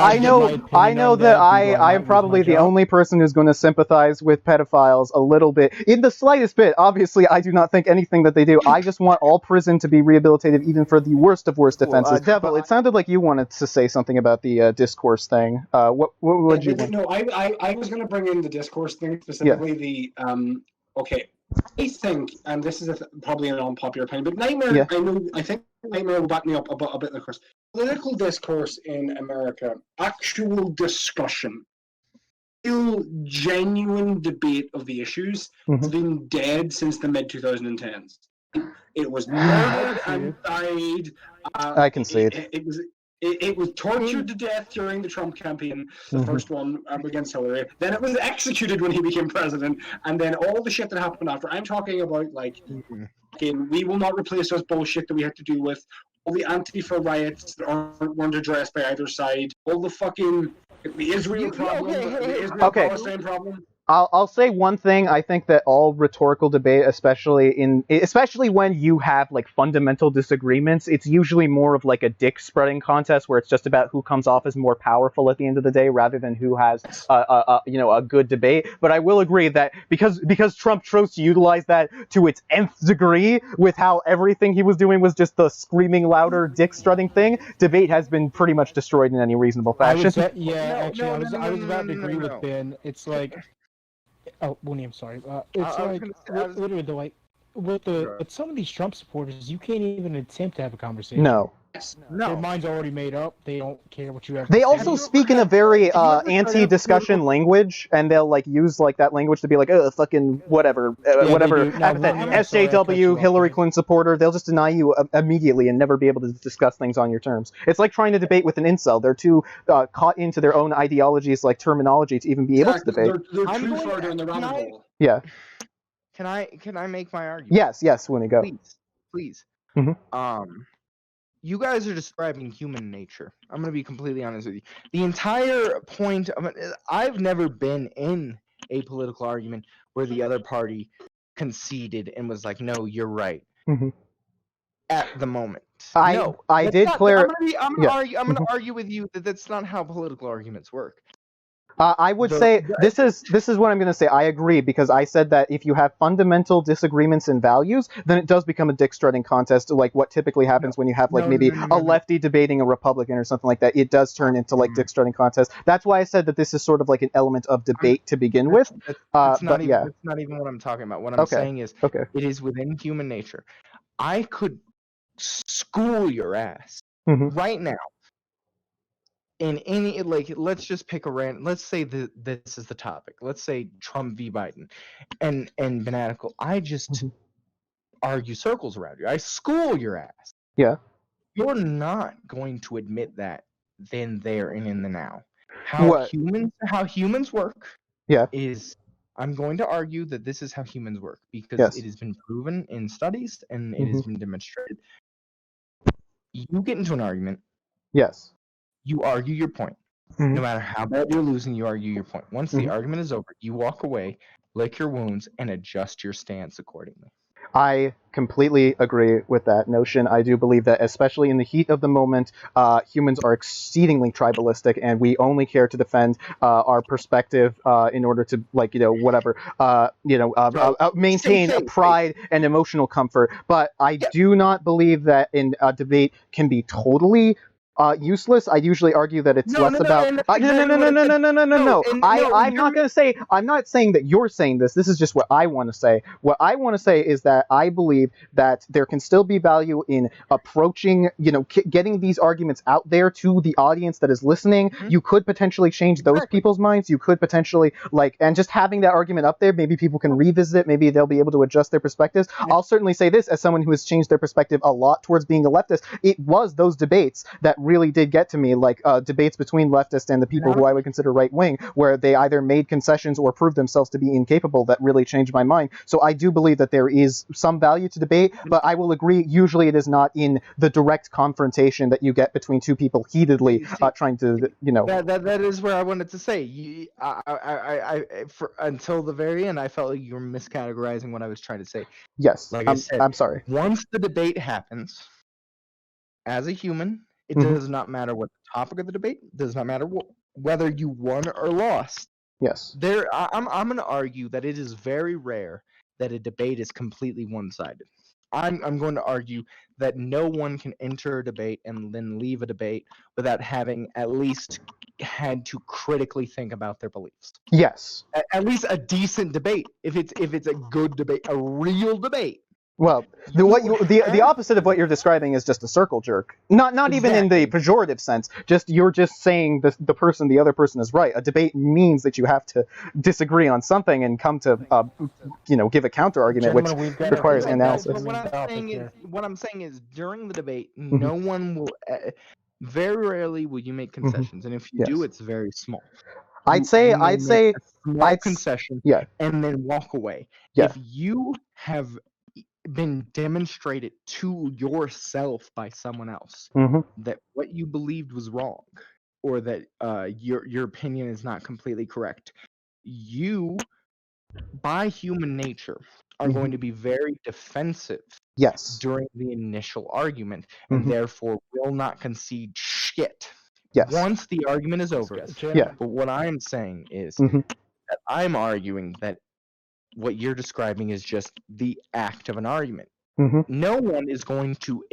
that I am probably the only person who's going to sympathize with pedophiles a little bit, in the slightest bit. Obviously, I do not think anything that they do. I just want all prison to be rehabilitative, even for the worst of worst offenses. Devil, it sounded like you wanted to say something about the discourse thing. What would you want? No, I was going to bring in the discourse thing, specifically the okay. I think, and this is probably an unpopular opinion, but Nightmare, I think Nightmare will back me up a bit, of course. Political discourse in America, actual discussion, real genuine debate of the issues has been dead since the mid-2010s. It was murdered and died. I concede. It was tortured to death during the Trump campaign, the first one against Hillary. Then it was executed when he became president, and then all the shit that happened after. I'm talking about like, we will not replace this bullshit that we had to deal with. All the Antifa riots that weren't addressed by either side. All the fucking the Israel problem, the Israel-Palestine problem. I'll say one thing. I think that all rhetorical debate, especially when you have like fundamental disagreements, it's usually more of like a dick spreading contest where it's just about who comes off as more powerful at the end of the day, rather than who has a good debate. But I will agree that because Trump chose to utilize that to its nth degree, with how everything he was doing was just the screaming louder dick strutting thing, debate has been pretty much destroyed in any reasonable fashion. I was about to agree with Ben. It's like. Oh, William, sorry. It's literally the like with some of these Trump supporters, you can't even attempt to have a conversation. No. Their mind's already made up. They don't care what you have. They also speak in a very anti-discussion language, and they'll like use like that language to be like, oh, fucking whatever, whatever. SJW, Hillary Clinton supporter. They'll just deny you immediately and never be able to discuss things on your terms. It's like trying to debate with an incel. They're too caught into their own ideologies, like terminology, to even be able to debate. They're too far down the rabbit hole. Yeah. Can I make my argument? Yes, Winnie, go. Please. Mm-hmm. You guys are describing human nature. I'm going to be completely honest with you. The entire point of it, I've never been in a political argument where the other party conceded and was like, "No, you're right." At the moment, I'm going to argue with you that that's not how political arguments work. I would say this is what I'm going to say. I agree, because I said that if you have fundamental disagreements in values, then it does become a dick strutting contest, like what typically happens when you have like a lefty debating a Republican or something like that. It does turn into like dick strutting contest. That's why I said that this is sort of like an element of debate to begin with. That's not even what I'm talking about. What I'm saying is, it is within human nature. I could school your ass right now in any, like, let's just pick a random, let's say this is the topic. Let's say Trump v. Biden, and Banatical. I just Mhm. argue circles around you. I school your ass. Yeah. You're not going to admit that then, there, and in the now. What? How humans work Yeah. is, I'm going to argue that this is how humans work because Yes. it has been proven in studies and it has Mhm. been demonstrated. You get into an argument, Yes. you argue your point. Mhm. No matter how bad you're losing, you argue your point. Once the Mhm. argument is over, you walk away, lick your wounds, and adjust your stance accordingly. I completely agree with that notion. I do believe that, especially in the heat of the moment, humans are exceedingly tribalistic, and we only care to defend our perspective in order to, like, whatever, maintain a pride and emotional comfort. But I do not believe that in a debate can be totally useless. I usually argue that it's less about. No. I'm not going to say. I'm not saying that you're saying this. This is just what I want to say. What I want to say is that I believe that there can still be value in approaching, getting these arguments out there to the audience that is listening. Mhm. You could potentially change those Exactly. people's minds. You could potentially, and just having that argument up there, maybe people can revisit it. Maybe they'll be able to adjust their perspectives. I'll certainly say this as someone who has changed their perspective a lot towards being a leftist. It was those debates that really did get to me, like debates between leftists and the people who I would consider right wing, where they either made concessions or proved themselves to be incapable, that really changed my mind. So I do believe that there is some value to debate, but I will agree, usually it is not in the direct confrontation that you get between two people heatedly trying to, That is where I wanted to say. For until the very end, I felt like you were miscategorizing what I was trying to say. Yes, Like I said, I'm sorry. once the debate happens, as a human, it Mhm. does not matter what the topic of the debate. It does not matter whether you won or lost. Yes. I'm going to argue that it is very rare that a debate is completely one-sided. I'm going to argue that no one can enter a debate and then leave a debate without having at least had to critically think about their beliefs. Yes. At least a decent debate. If it's a good debate, a real debate. Well, the opposite of what you're describing is just a circle jerk. Not even in the pejorative sense. You're just saying the other person is right. A debate means that you have to disagree on something and come to give a counter argument, which requires analysis. But what I'm saying is during the debate, no one will. Very rarely will you make concessions, and if you do, it's very small. I'd say a small concession, and then walk away. Yeah. If you have been demonstrated to yourself by someone else that what you believed was wrong, or that your opinion is not completely correct, you, by human nature, are going to be very defensive during the initial argument, and therefore will not concede shit once the argument is over. But what I'm saying is that I'm arguing that what you're describing is just the act of an argument. No one is going to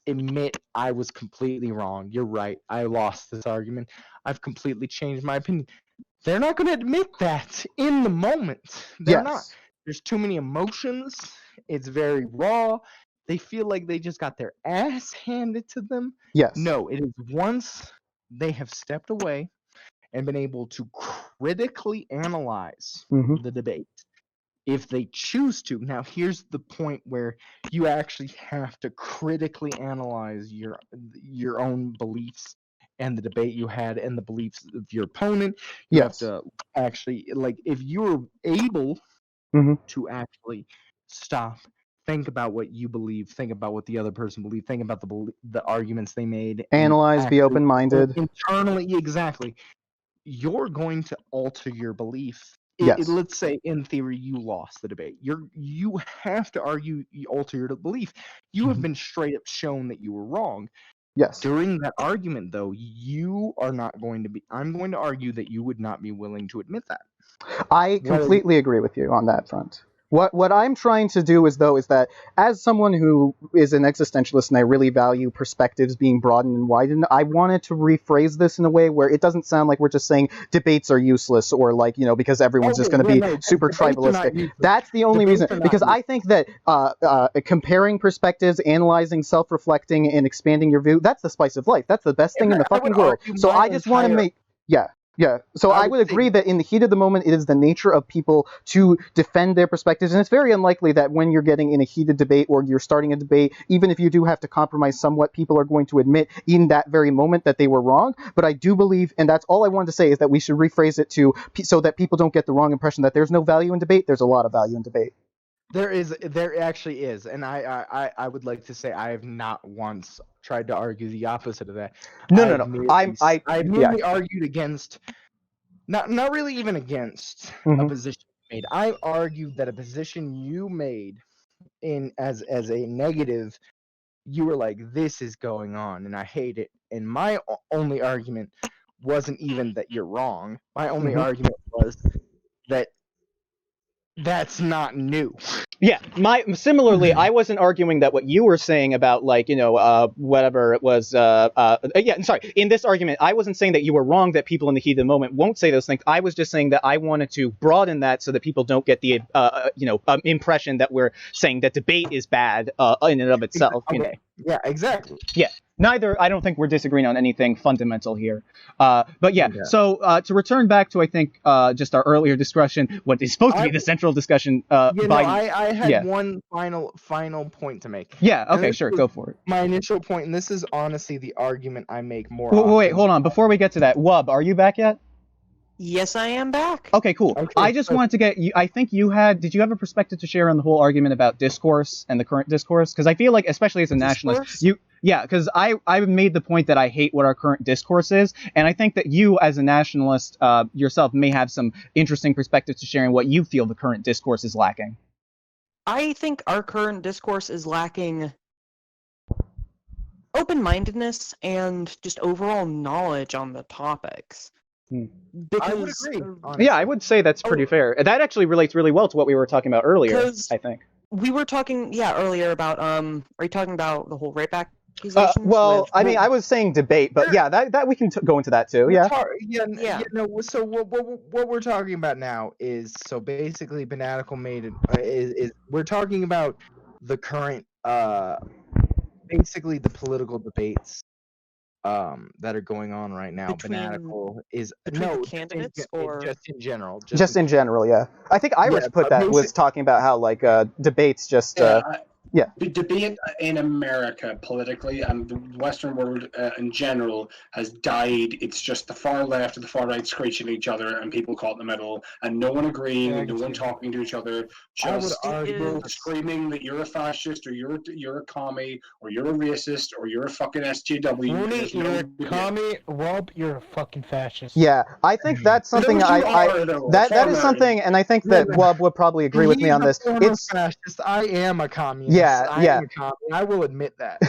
admit, I was completely wrong. You're right. I lost this argument. I've completely changed my opinion. They're not going to admit that in the moment. They're not. There's too many emotions. It's very raw. They feel like they just got their ass handed to them. No, it is once they have stepped away and been able to critically analyze the debate. If they choose to. Now, here's the point where you actually have to critically analyze your own beliefs and the debate you had and the beliefs of your opponent. You have to actually, like, if you're able to actually stop, think about what you believe, think about what the other person believed, think about the arguments they made, analyze, be open-minded. Internally, exactly. You're going to alter your belief. Let's say, in theory, you lost the debate. You have to argue, you alter your belief. You have been straight up shown that you were wrong. During that argument, though, you are not going to be. I'm going to argue that you would not be willing to admit that. I completely agree with you on that front. What I'm trying to do is that as someone who is an existentialist and I really value perspectives being broadened and widened, I wanted to rephrase this in a way where it doesn't sound like we're just saying debates are useless or like, because everyone's just going to be super tribalistic. That's the only reason. Because I think that comparing perspectives, analyzing, self-reflecting, and expanding your view, that's the spice of life. That's the best thing in the fucking world. So I just want to make... Yeah. So I would agree that in the heat of the moment, it is the nature of people to defend their perspectives. And it's very unlikely that when you're getting in a heated debate or you're starting a debate, even if you do have to compromise somewhat, people are going to admit in that very moment that they were wrong. But I do believe, and that's all I wanted to say, is that we should rephrase it so that people don't get the wrong impression that there's no value in debate. There's a lot of value in debate. There actually is, and I would like to say I have not once tried to argue the opposite of that. No. I merely argued against, not really even against a position you made. I argued that a position you made as a negative, you were like, this is going on, and I hate it. And my only argument wasn't even that you're wrong. My only argument was that that's not new. Yeah, similarly, I wasn't arguing that what you were saying about whatever it was. Sorry. In this argument, I wasn't saying that you were wrong that people in the heat of the moment won't say those things. I was just saying that I wanted to broaden that so that people don't get the impression that we're saying that debate is bad in and of itself. Okay. Yeah, exactly. Yeah. I don't think we're disagreeing on anything fundamental here. But yeah, so to return back to, I think, just our earlier discussion, what is supposed to be the central discussion. I had one final point to make. Yeah, okay, sure, go for it. My initial point, and this is honestly the argument I make more Wait, hold on. Before we get to that, Wub, are you back yet? Yes, I am back. Okay, cool. Okay, I just wanted to get you. I think did you have a perspective to share on the whole argument about discourse and the current discourse? Because I feel like, especially as a nationalist, because I made the point that I hate what our current discourse is, and I think that you, as a nationalist yourself, may have some interesting perspectives to sharing what you feel the current discourse is lacking. I think our current discourse is lacking open-mindedness and just overall knowledge on the topics. Because, I would agree. Honestly. Yeah, I would say that's pretty fair. That actually relates really well to what we were talking about earlier, I think. We were talking, earlier about, are you talking about the whole rape accusations? I was saying debate, but yeah, that we can go into that too, yeah. So what we're talking about now is, so basically Banatical made it, is we're talking about the current, basically the political debates that are going on right now. Banatical is candidates or just in general. Just in general, yeah. I think Irish was talking about how debates just. The debate in America politically and the Western world in general has died. It's just the far left and the far right screeching at each other and people caught in the middle and no one agreeing and no one talking to each other. Just screaming that you're a fascist or you're a commie or you're a racist or you're a fucking SJW. You're a commie, Rob, you're a fucking fascist. Yeah, I think that's something that is something, and I think that Wub would probably agree with me on this. It's fascist. I am a communist. I will admit that.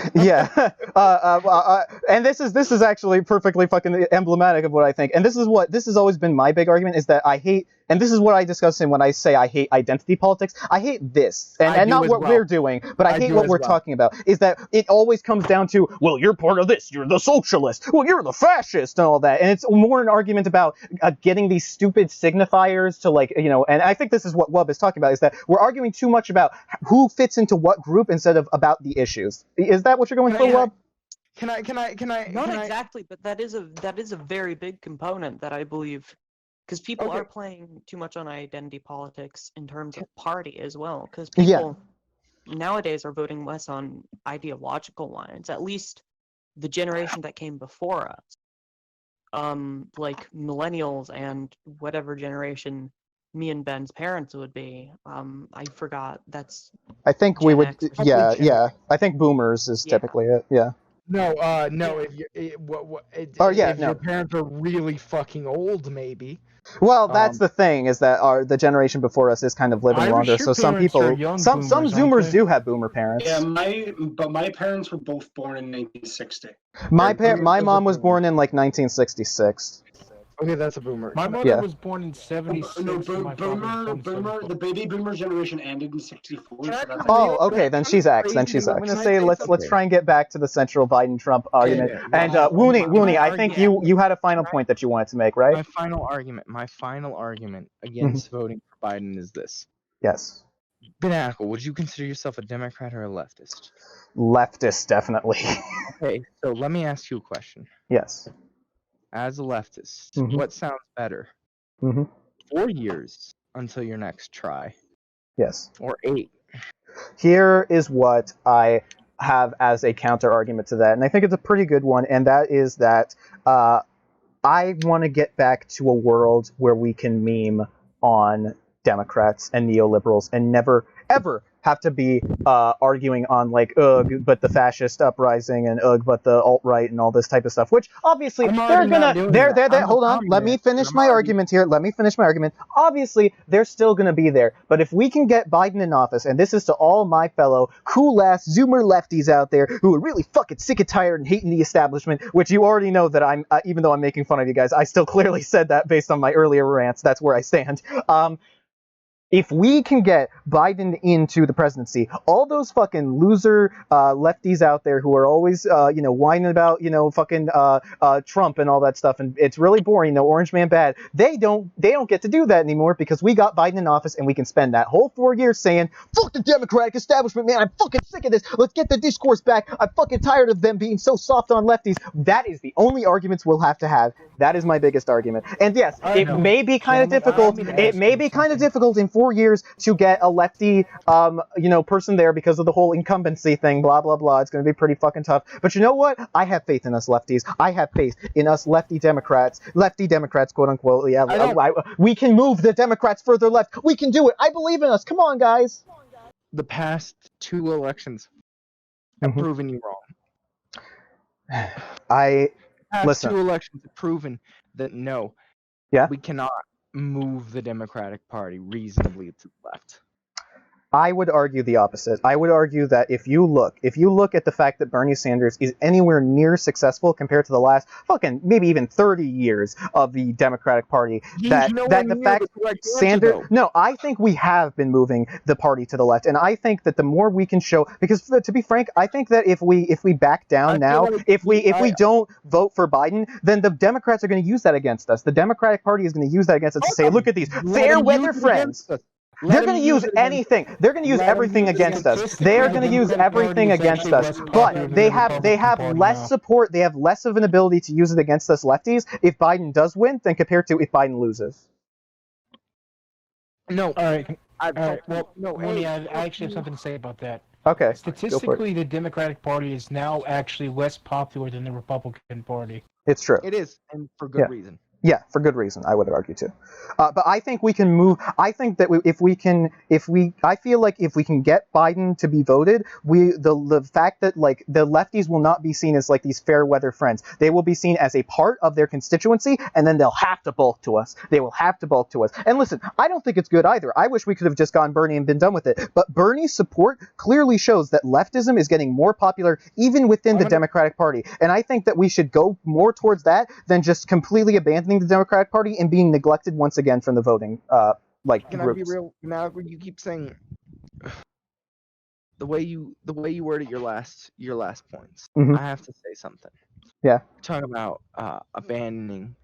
And this is actually perfectly fucking emblematic of what I think. And this has always been my big argument, is that I hate, and this is what I discuss when I say I hate identity politics. I hate this, and not what we're doing, but I hate what we're talking about. Is that it always comes down to, well, you're part of this, you're the socialist, well, you're the fascist, and all that. And it's more an argument about getting these stupid signifiers to and I think this is what Wub is talking about, is that we're arguing too much about who fits into what group instead of about the issues. Is that what you're going for, Wub? Can I? Not exactly, but that is a very big component that I believe, because people are playing too much on identity politics in terms of party as well. Because people nowadays are voting less on ideological lines. At least the generation that came before us, like millennials and whatever generation me and Ben's parents would be. I forgot. I think we would. Yeah. I think boomers is typically it. Yeah. No. If your parents are really fucking old, maybe. Well, that's the thing, is that the generation before us is kind of living longer. So some people, some Zoomers do have boomer parents. Yeah, my parents were both born in 1960. My mom was born in 1966. Okay, that's a boomer. My mother Yeah. was born in '76. No, and my father was born in boomer. 74. The baby boomer generation ended in '64, Can I so that's come Oh, in? okay, then she's X. Then Crazy, she's but X. I'm can gonna I say say let's something? try and get back to the central Biden-Trump argument. Yeah, And well, Wooney, my I think argument- you had a final point that you wanted to make, right? My final argument against voting for Biden is this. Yes. Binacle, would you consider yourself a Democrat or a leftist? Leftist, definitely. Okay, so let me ask you a question. Yes. As a leftist, Mhm. what sounds better? hmm 4 years until your next try, Yes. or 8? Here is what I have as a counter argument to that, and I think it's a pretty good one, and that is that I want to get back to a world where we can meme on Democrats and neoliberals and never, ever have to be arguing on like, ugh, but the fascist uprising and ugh, but the alt-right and all this type of stuff, which obviously I'm they're already not gonna, doing they're, that. I'm a hold on, let me communist, finish I'm my already- argument here, Obviously, they're still gonna be there, but if we can get Biden in office, and this is to all my fellow cool-ass Zoomer lefties out there who are really fucking sick and tired and hating the establishment, which you already know that I'm, even though I'm making fun of you guys, I still clearly said that based on my earlier rants, that's where I stand. If we can get Biden into the presidency, all those fucking loser lefties out there who are always, whining about, fucking Trump and all that stuff, and it's really boring, Orange Man bad. They don't get to do that anymore because we got Biden in office, and we can spend that whole 4 years saying, "Fuck the Democratic establishment, man! I'm fucking sick of this. Let's get the discourse back. I'm fucking tired of them being so soft on lefties." That is the only arguments we'll have to have. That is my biggest argument. And yes, it may be kind of difficult. It may be kind of difficult in 4 years to get a lefty, person there because of the whole incumbency thing, blah, blah, blah. It's going to be pretty fucking tough. But you know what? I have faith in us lefties. I have faith in us lefty Democrats, quote unquote. Yeah, we can move the Democrats further left. We can do it. I believe in us. Come on, guys. The past 2 elections have Mhm. proven you wrong. Past Listen. 2 elections have proven that no, Yeah? we cannot move the Democratic Party reasonably to the left. I would argue the opposite. I would argue that if you look at the fact that Bernie Sanders is anywhere near successful compared to the last fucking maybe even 30 years of the Democratic Party, that the fact Sanders, no, I think we have been moving the party to the left, and I think that the more we can show, because to be frank, I think that if we back down now, if we don't vote for Biden, then the Democrats are going to use that against us. The Democratic Party is going to use that against us to say, look at these fair weather friends. They're going to use anything. They're going to use everything against us. They are going to use everything against us. But they have less support. They have less of an ability to use it against us lefties if Biden does win than compared to if Biden loses. No. All right. Well, no. Mooney, I actually have something to say about that. Okay. Statistically, the Democratic Party is now actually less popular than the Republican Party. It's true. It is, and for good reason. Yeah, for good reason, I would argue too. But I think we can move. I think that I feel like if we can get Biden to be voted, the fact that like the lefties will not be seen as like these fair weather friends. They will be seen as a part of their constituency, and then they'll have to bulk to us. And listen, I don't think it's good either. I wish we could have just gone Bernie and been done with it. But Bernie's support clearly shows that leftism is getting more popular even within the Democratic Party, and I think that we should go more towards that than just completely abandoning the Democratic Party and being neglected once again from the voting Can groups. I be real? Now you keep saying the way you worded your last points. Mhm. I have to say something. Yeah. Talk about abandoning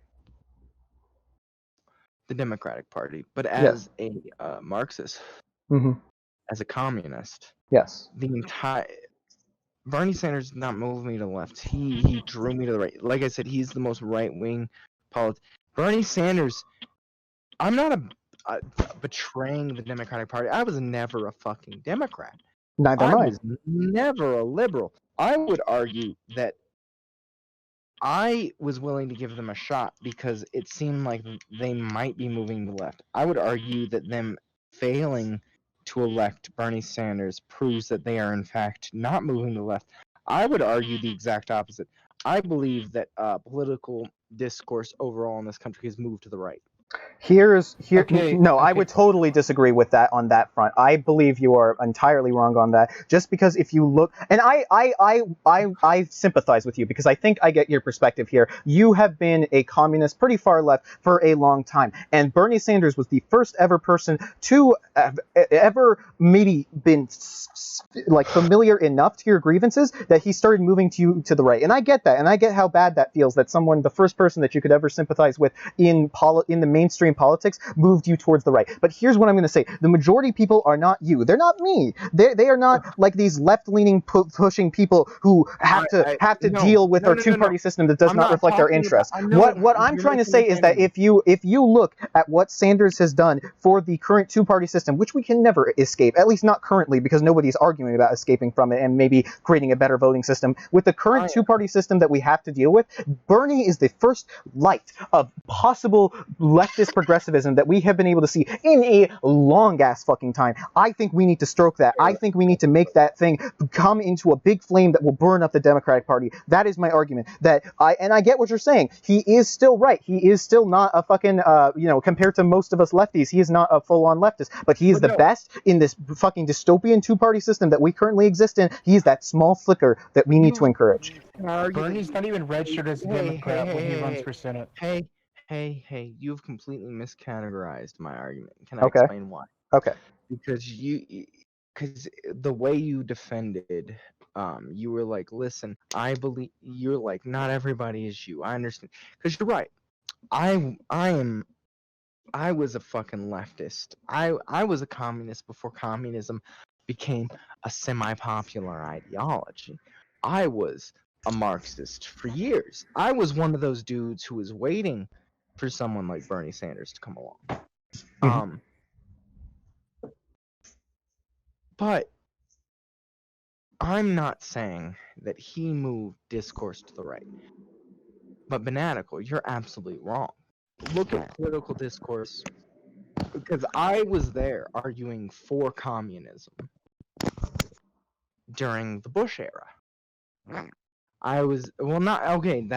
the Democratic Party, but as a Marxist, Mhm. as a communist, Yes. the entire Bernie Sanders did not move me to the left. He drew me to the right. Like I said, he's the most right-wing Bernie Sanders. I'm not betraying the Democratic Party. I was never a fucking Democrat. Neither I am I. was never a liberal. I would argue that I was willing to give them a shot because it seemed like they might be moving to the left. I would argue that them failing to elect Bernie Sanders proves that they are in fact not moving to the left. I would argue the exact opposite. I believe that political discourse overall in this country has moved to the right. I would totally disagree with that on that front. I believe you are entirely wrong on that. Just because if you look, and I sympathize with you because I think I get your perspective here. You have been a communist pretty far left for a long time, and Bernie Sanders was the first ever person to have ever maybe been like familiar enough to your grievances that he started moving to the right. And I get that, and I get how bad that feels that someone, the first person that you could ever sympathize with in the mainstream politics, moved you towards the right. But here's what I'm going to say: the majority people are not you. They're not me. They are not like these left-leaning pushing people who have to deal with our two-party system that does not reflect our interests. What I'm trying to say is that if you look at what Sanders has done for the current two-party system, which we can never escape, at least not currently, because nobody's arguing about escaping from it and maybe creating a better voting system. With the current two-party system that we have to deal with, Bernie is the first light of possible leftist progressivism that we have been able to see in a long ass fucking time. I think we need to stroke that. I think we need to make that thing come into a big flame that will burn up the Democratic Party. That is my argument. I get what you're saying. He is still right. He is still not a fucking compared to most of us lefties, he is not a full-on leftist, but he is the best in this fucking dystopian two-party system that we currently exist in. He is that small flicker that we need to encourage. Bernie's not even registered as a Democrat when he runs for Senate. Hey, you've completely miscategorized my argument. Can I Okay. explain why? Okay. Because the way you defended, you were like, listen, I believe, you're like, not everybody is you. I understand. Because you're right. I was a fucking leftist. I was a communist before communism became a semi-popular ideology. I was a Marxist for years. I was one of those dudes who was waiting for someone like Bernie Sanders to come along. But I'm not saying that he moved discourse to the right. But Banatical, you're absolutely wrong. Look at political discourse, because I was there arguing for communism during the Bush era. I was not during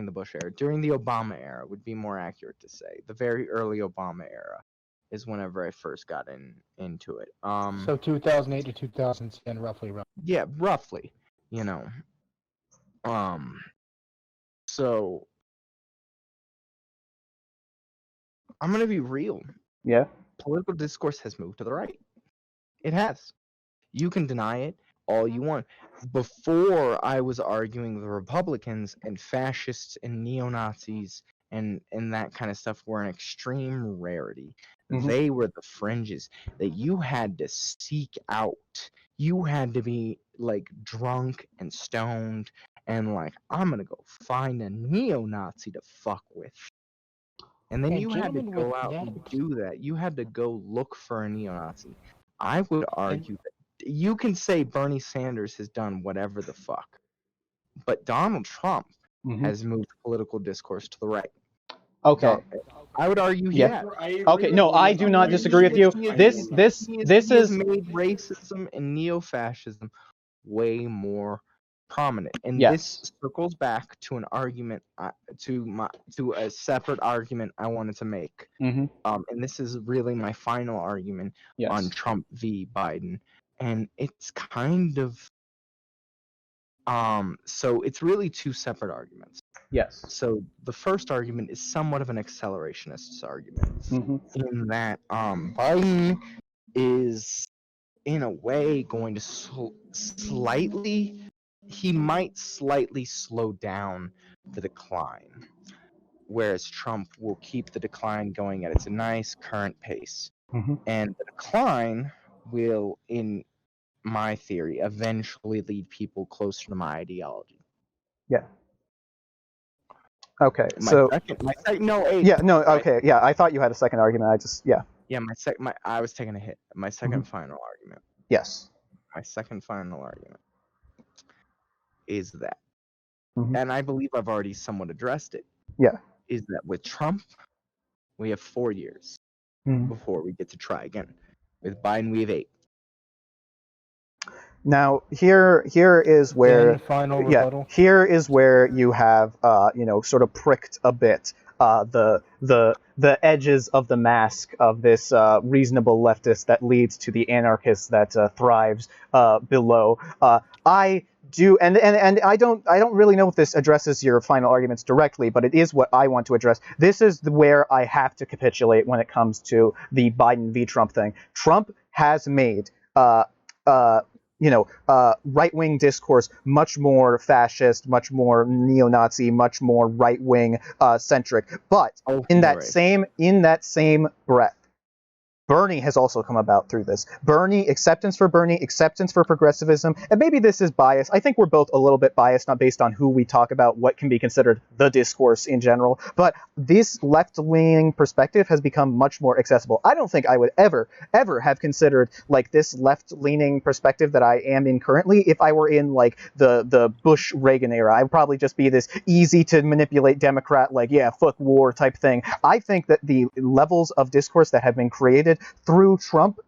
the Bush era. During the Obama era would be more accurate to say. The very early Obama era is whenever I first got into it. So 2008 to 2010, roughly. Yeah, roughly. So I'm gonna be real. Yeah. Political discourse has moved to the right. It has. You can deny it all you want. Before, I was arguing the Republicans and fascists and neo-Nazis and that kind of stuff were an extreme rarity. Mhm. They were the fringes that you had to seek out. You had to be like drunk and stoned and like, I'm gonna go find a neo-Nazi to fuck with. And then you had to go out and do that. You had to go look for a neo-Nazi. I would argue that you can say Bernie Sanders has done whatever the fuck, but Donald Trump has moved political discourse to the right. Okay. I would argue he Yeah. has. Okay, no, I do not disagree with you. This is made racism and neo-fascism way more prominent, and Yes. this circles back to an argument to a separate argument I wanted to make. And this is really my final argument on Trump v. Biden, and it's kind of so it's really two separate arguments. Yes. So the first argument is somewhat of an accelerationist argument, in that Biden is in a way going to he might slightly slow down the decline, whereas Trump will keep the decline going at its nice current pace. And the decline will, in my theory, eventually lead people closer to my ideology. Yeah. Okay. Okay. Yeah, I thought you had a second argument. Yeah, I was taking a hit. My second final argument. Yes. My second final argument is that, and I believe I've already somewhat addressed it. Yeah. Is that with Trump, we have 4 years before we get to try again. With Biden, we have 8. Now here is where final rebuttal. Here is where you have sort of pricked a bit the edges of the mask of this reasonable leftist that leads to the anarchist that thrives below. I do, and I don't really know if this addresses your final arguments directly, but it is what I want to address. This is where I have to capitulate when it comes to the Biden v. Trump thing. Trump has made right-wing discourse much more fascist, much more neo-Nazi, much more right-wing centric. But in that same breath, Bernie has also come about through this. Acceptance for progressivism, and maybe this is biased. I think we're both a little bit biased, not based on who we talk about, what can be considered the discourse in general, but this left-leaning perspective has become much more accessible. I don't think I would ever have considered like this left-leaning perspective that I am in currently if I were in like the Bush-Reagan era. I would probably just be this easy to manipulate Democrat, like, yeah, fuck war type thing. I think that the levels of discourse that have been created through Trump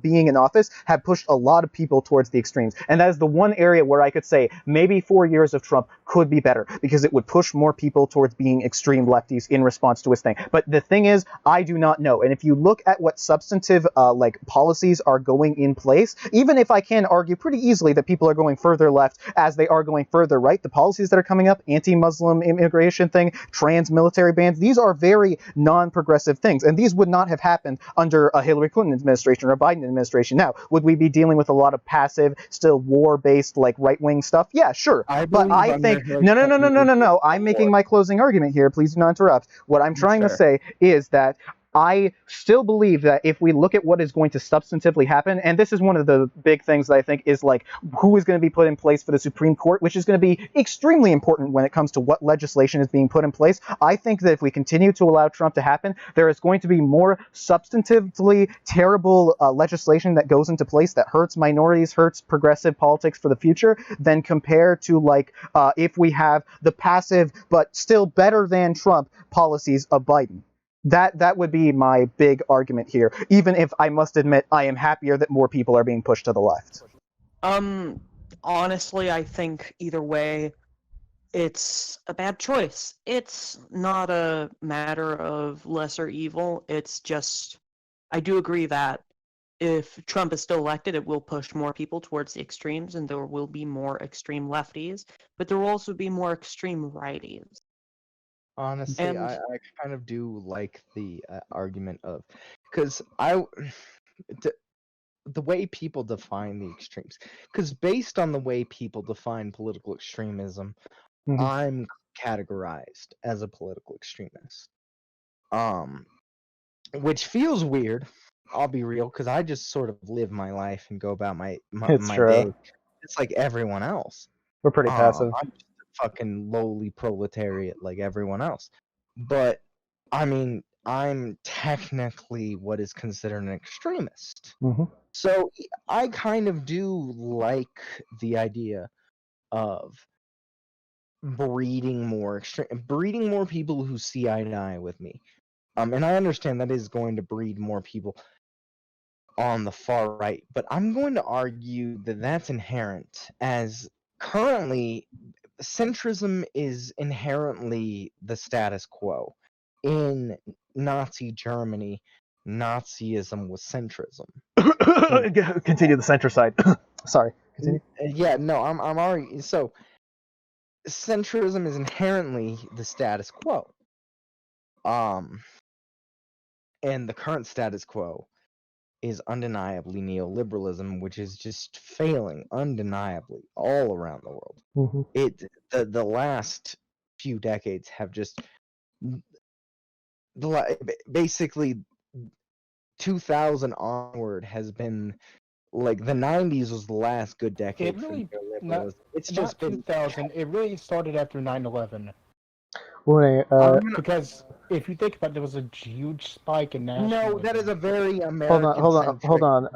being in office have pushed a lot of people towards the extremes. And that is the one area where I could say maybe 4 years of Trump could be better, because it would push more people towards being extreme lefties in response to his thing. But the thing is, I do not know. And if you look at what substantive policies are going in place, even if I can argue pretty easily that people are going further left as they are going further right, the policies that are coming up, anti-Muslim immigration thing, trans military bans, these are very non-progressive things. And these would not have happened under a Hillary Clinton administration or a Biden administration. Now, would we be dealing with a lot of passive, still war-based, like right-wing stuff? Yeah, sure. But I think no. I'm making my closing argument here. Please do not interrupt. What I'm trying to say is that I still believe that if we look at what is going to substantively happen, and this is one of the big things that I think is like who is going to be put in place for the Supreme Court, which is going to be extremely important when it comes to what legislation is being put in place. I think that if we continue to allow Trump to happen, there is going to be more substantively terrible legislation that goes into place that hurts minorities, hurts progressive politics for the future, than compared to like if we have the passive but still better than Trump policies of Biden. That would be my big argument here, even if I must admit I am happier that more people are being pushed to the left. Honestly, I think either way, it's a bad choice. It's not a matter of lesser evil. It's just, I do agree that if Trump is still elected, it will push more people towards the extremes, and there will be more extreme lefties, but there will also be more extreme righties. Honestly, And I kind of do like the argument of, because the way people define the extremes, because based on the way people define political extremism, Mhm. I'm categorized as a political extremist. Which feels weird. I'll be real, because I just sort of live my life and go about my It's true. day. It's like everyone else. We're pretty passive. I'm just a fucking lowly proletariat like everyone else. But I mean, I'm technically what is considered an extremist. Mm-hmm. So I kind of do like the idea of breeding more people who see eye to eye with me. And I understand that is going to breed more people on the far right, but I'm going to argue that that's inherent, as currently centrism is inherently the status quo. In Nazi Germany, Nazism was centrism. Continue the center side. Sorry. Continue. Yeah, no, I'm already so. Centrism is inherently the status quo. And the current status quo is undeniably neoliberalism, which is just failing undeniably all around the world. Mm-hmm. The last few decades have just basically 2000 onward has been like the 90s was the last good decade It for really neoliberalism. It's just not been 2000. It really started after 9/11. Because if you think about it, there was a huge spike in nationalism. no, that is a very American. Hold on.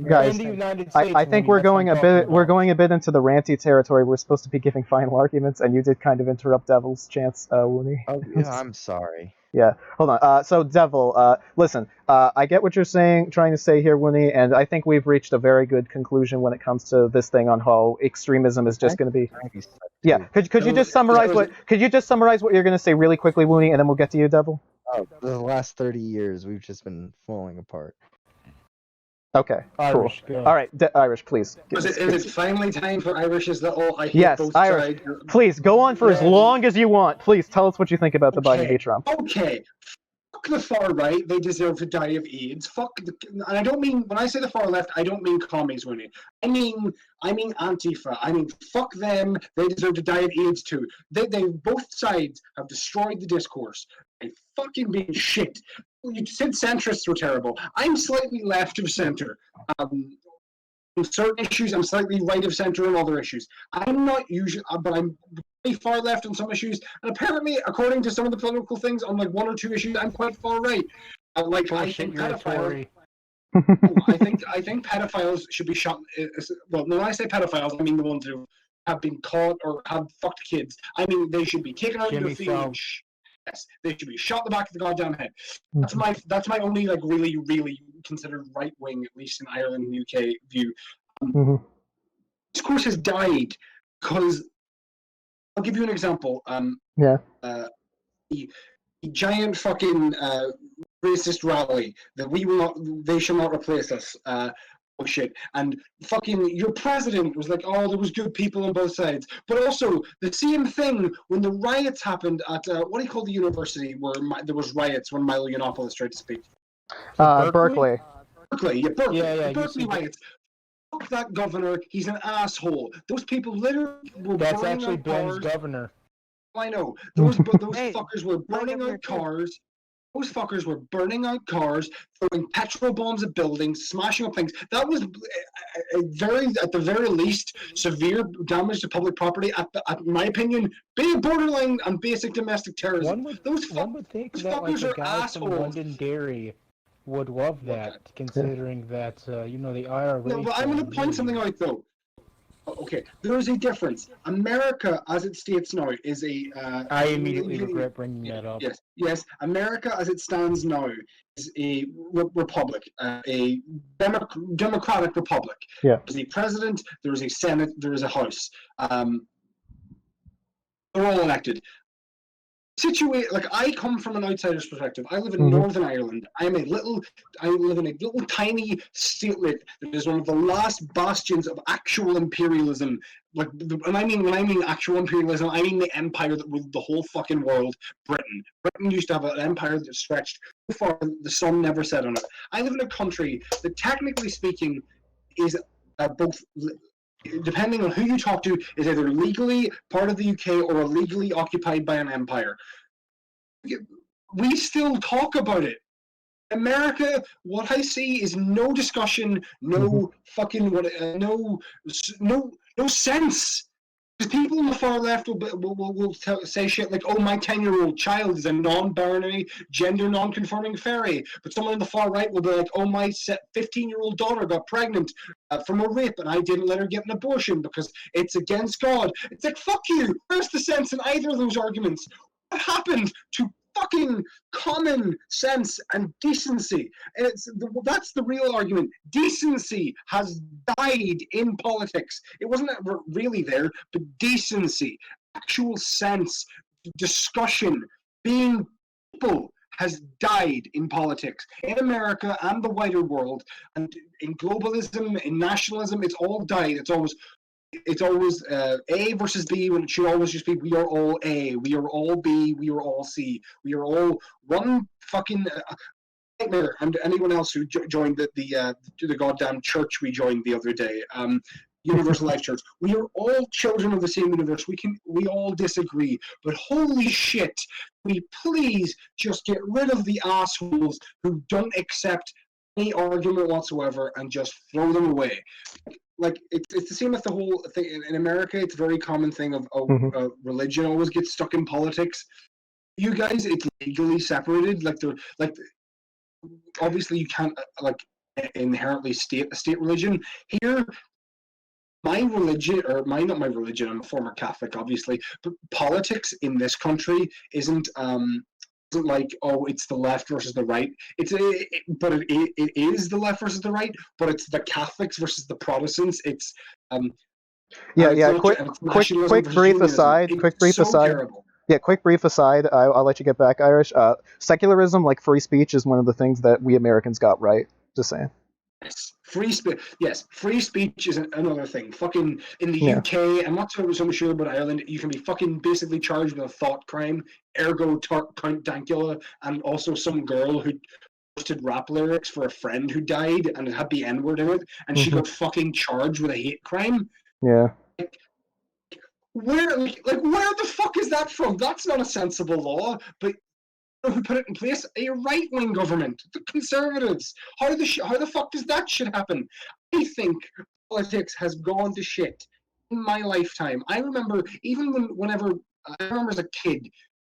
Guys, in the United States, I think we're going a bit into the ranty territory. We're supposed to be giving final arguments, and you did kind of interrupt Devil's chance, Wooney. Oh, yeah, I'm sorry. Yeah, hold on. So, Devil, listen, I get what you're trying to say here, Winnie, and I think we've reached a very good conclusion when it comes to this thing on how extremism is just going to be. Yeah, could you just summarize what you're going to say really quickly, Winnie, and then we'll get to you, Devil? Oh, the last 30 years, we've just been falling apart. Okay, Irish, cool. go. All right, Irish, please. Is it finally time for Irish's little I hate Yes, both Irish. sides? Please go on for as long as you want. Please tell us what you think about the Biden v. Trump. Okay. Fuck the far right. They deserve to die of AIDS. And I don't mean, when I say the far left, I don't mean commies, Winnie. I mean Antifa. I mean, fuck them. They deserve to die of AIDS too. They both sides have destroyed the discourse. They fucking being shit. You said centrists were terrible. I'm slightly left of center. In certain issues, I'm slightly right of center in other issues. I'm not usually, but I'm pretty far left on some issues. And apparently, according to some of the political things, on like one or two issues, I'm quite far right. Like I think pedophiles. I think pedophiles should be shot. Well, when I say pedophiles, I mean the ones who have been caught or have fucked kids. I mean they should be taken out of the field. Yes, they should be shot in the back of the goddamn head. That's my only like really considered right wing, at least in Ireland and UK view. This course has died because I'll give you an example. The giant fucking racist rally that they shall not replace us. Oh shit. And fucking your president was like, oh, there was good people on both sides. But also the same thing when the riots happened at what do you call the university where there was riots when Milo Yiannopoulos tried to speak? Berkeley. Berkeley, yeah, Berkeley. Yeah, Berkeley riots. Fuck that governor. He's an asshole. Those people literally were That's burning actually out Ben's cars. governor. I know. Those Hey, fuckers were burning out cars. Those fuckers were burning out cars, throwing petrol bombs at buildings, smashing up things. That was at the very least, severe damage to public property. In my opinion, being borderline on basic domestic terrorism. One would think that like the guy from Londonderry would love that, considering that the IRA. No, but I'm going to point something out though. Okay, there is a difference. America, as it states now, is a. I immediately regret bringing that up. Yes. America, as it stands now, is a republic, a democratic republic. Yeah. There's a president, there is a senate, there is a house. They're all elected. Like I come from an outsider's perspective. I live in Northern Ireland. I live in a little tiny statelet that is one of the last bastions of actual imperialism. Like, when I mean actual imperialism, I mean the empire that ruled the whole fucking world, Britain. Britain used to have an empire that stretched so far the sun never set on it. I live in a country that, technically speaking, is both. Depending on who you talk to, is either legally part of the UK or illegally occupied by an empire. We still talk about it. America, what I see is no discussion, no fucking no sense. Because people on the far left will say shit like, "Oh, my 10-year-old child is a non-binary, gender non-conforming fairy," but someone on the far right will be like, "Oh, my 15-year-old daughter got pregnant from a rape, and I didn't let her get an abortion because it's against God." It's like, fuck you. Where's the sense in either of those arguments? What happened to fucking common sense and decency? And that's the real argument. Decency has died in politics. It wasn't really there, but decency, actual sense, discussion, being people has died in politics. In America and the wider world, and in globalism, in nationalism, it's all died. It's always A versus B, when it should always just be we are all A, we are all B, we are all C, we are all one fucking nightmare. And anyone else who joined the goddamn church we joined the other day, Universal Life Church, we are all children of the same universe. We all disagree, but holy shit, we please just get rid of the assholes who don't accept any argument whatsoever and just throw them away. Like it's the same with the whole thing in America. It's a very common thing of religion always gets stuck in politics. You guys, it's legally separated. Obviously you can't inherently state a state religion. Here, not my religion. I'm a former Catholic, obviously, but politics in this country isn't isn't like, oh, it's the left versus the right. It is the left versus the right, but it's the Catholics versus the Protestants. It's Yeah, and it's yeah. not Quick, it's quick, nationalism quick, versus brief unionism. aside. It's Quick, brief so aside. terrible. Yeah, quick, brief aside. I'll let you get back, Irish. Secularism, like free speech, is one of the things that we Americans got right. Just saying. Yes, free speech is another thing. Fucking in the Yeah. UK, I'm not so much sure about Ireland. You can be fucking basically charged with a thought crime, ergo Count Dankula, and also some girl who posted rap lyrics for a friend who died and it had the N word in it, and she got fucking charged with a hate crime. Yeah. Where the fuck is that from? That's not a sensible law. But who put it in place? A right-wing government, the Conservatives. How the fuck does that shit happen? I think politics has gone to shit in my lifetime. I remember I remember as a kid,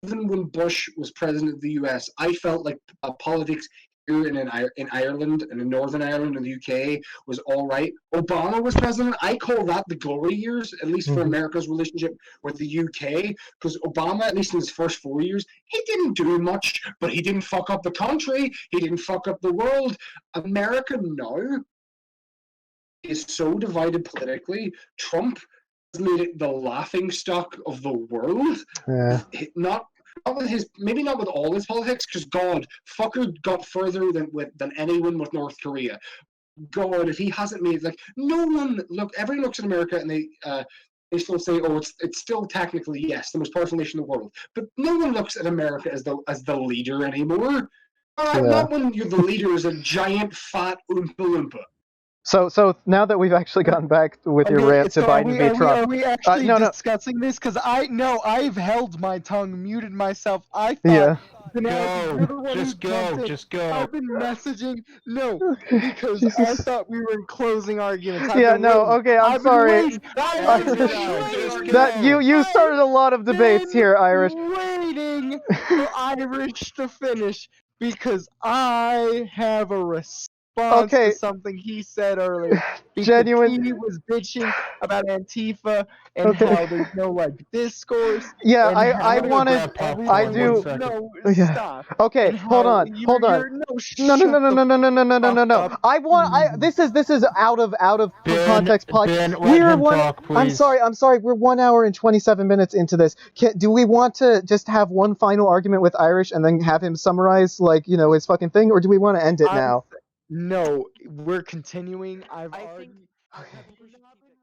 even when Bush was president of the U.S., I felt like politics here in Ireland and in Northern Ireland and the UK was all right. Obama was president. I call that the glory years, at least for America's relationship with the UK, because Obama, at least in his first 4 years, he didn't do much, but he didn't fuck up the country. He didn't fuck up the world. America now is so divided politically. Trump has made it the laughing stock of the world. Yeah. Not with his, maybe not with all his politics, because God, fucker got further than anyone with North Korea. God, if he hasn't made, like, no one everyone looks at America and they still say, oh, it's still technically, yes, the most powerful nation in the world, but no one looks at America as the leader anymore. Not when you're the leader as a giant fat Oompa Loompa. So now that we've actually gotten back with your rant to Biden v. Trump, are we actually no. discussing this? Because I've held my tongue, muted myself. I thought, Yeah. you're the one who jumped in. Just go. I've been messaging. No, because I Jesus. thought we were in closing arguments. Yeah, no, okay, I'm sorry. That you started a lot of debates here, Irish. Waiting for Irish to finish because I have a response Okay. to something he said earlier. Because Genuine. he was bitching about Antifa and Okay. how there's no discourse. Yeah, and I how wanted. everyone I do. wants- No, Yeah. stop. Okay, And hold how on. No, No, shut no, no, no, the no, no, no, no, no, no, no. fuck up. I want. This is out of context. Ben, let We're him one. talk, please. I'm sorry. We're 1 hour and 27 minutes into this. Do we want to just have one final argument with Irish and then have him summarize, his fucking thing, or do we want to end it now? No, we're continuing. I think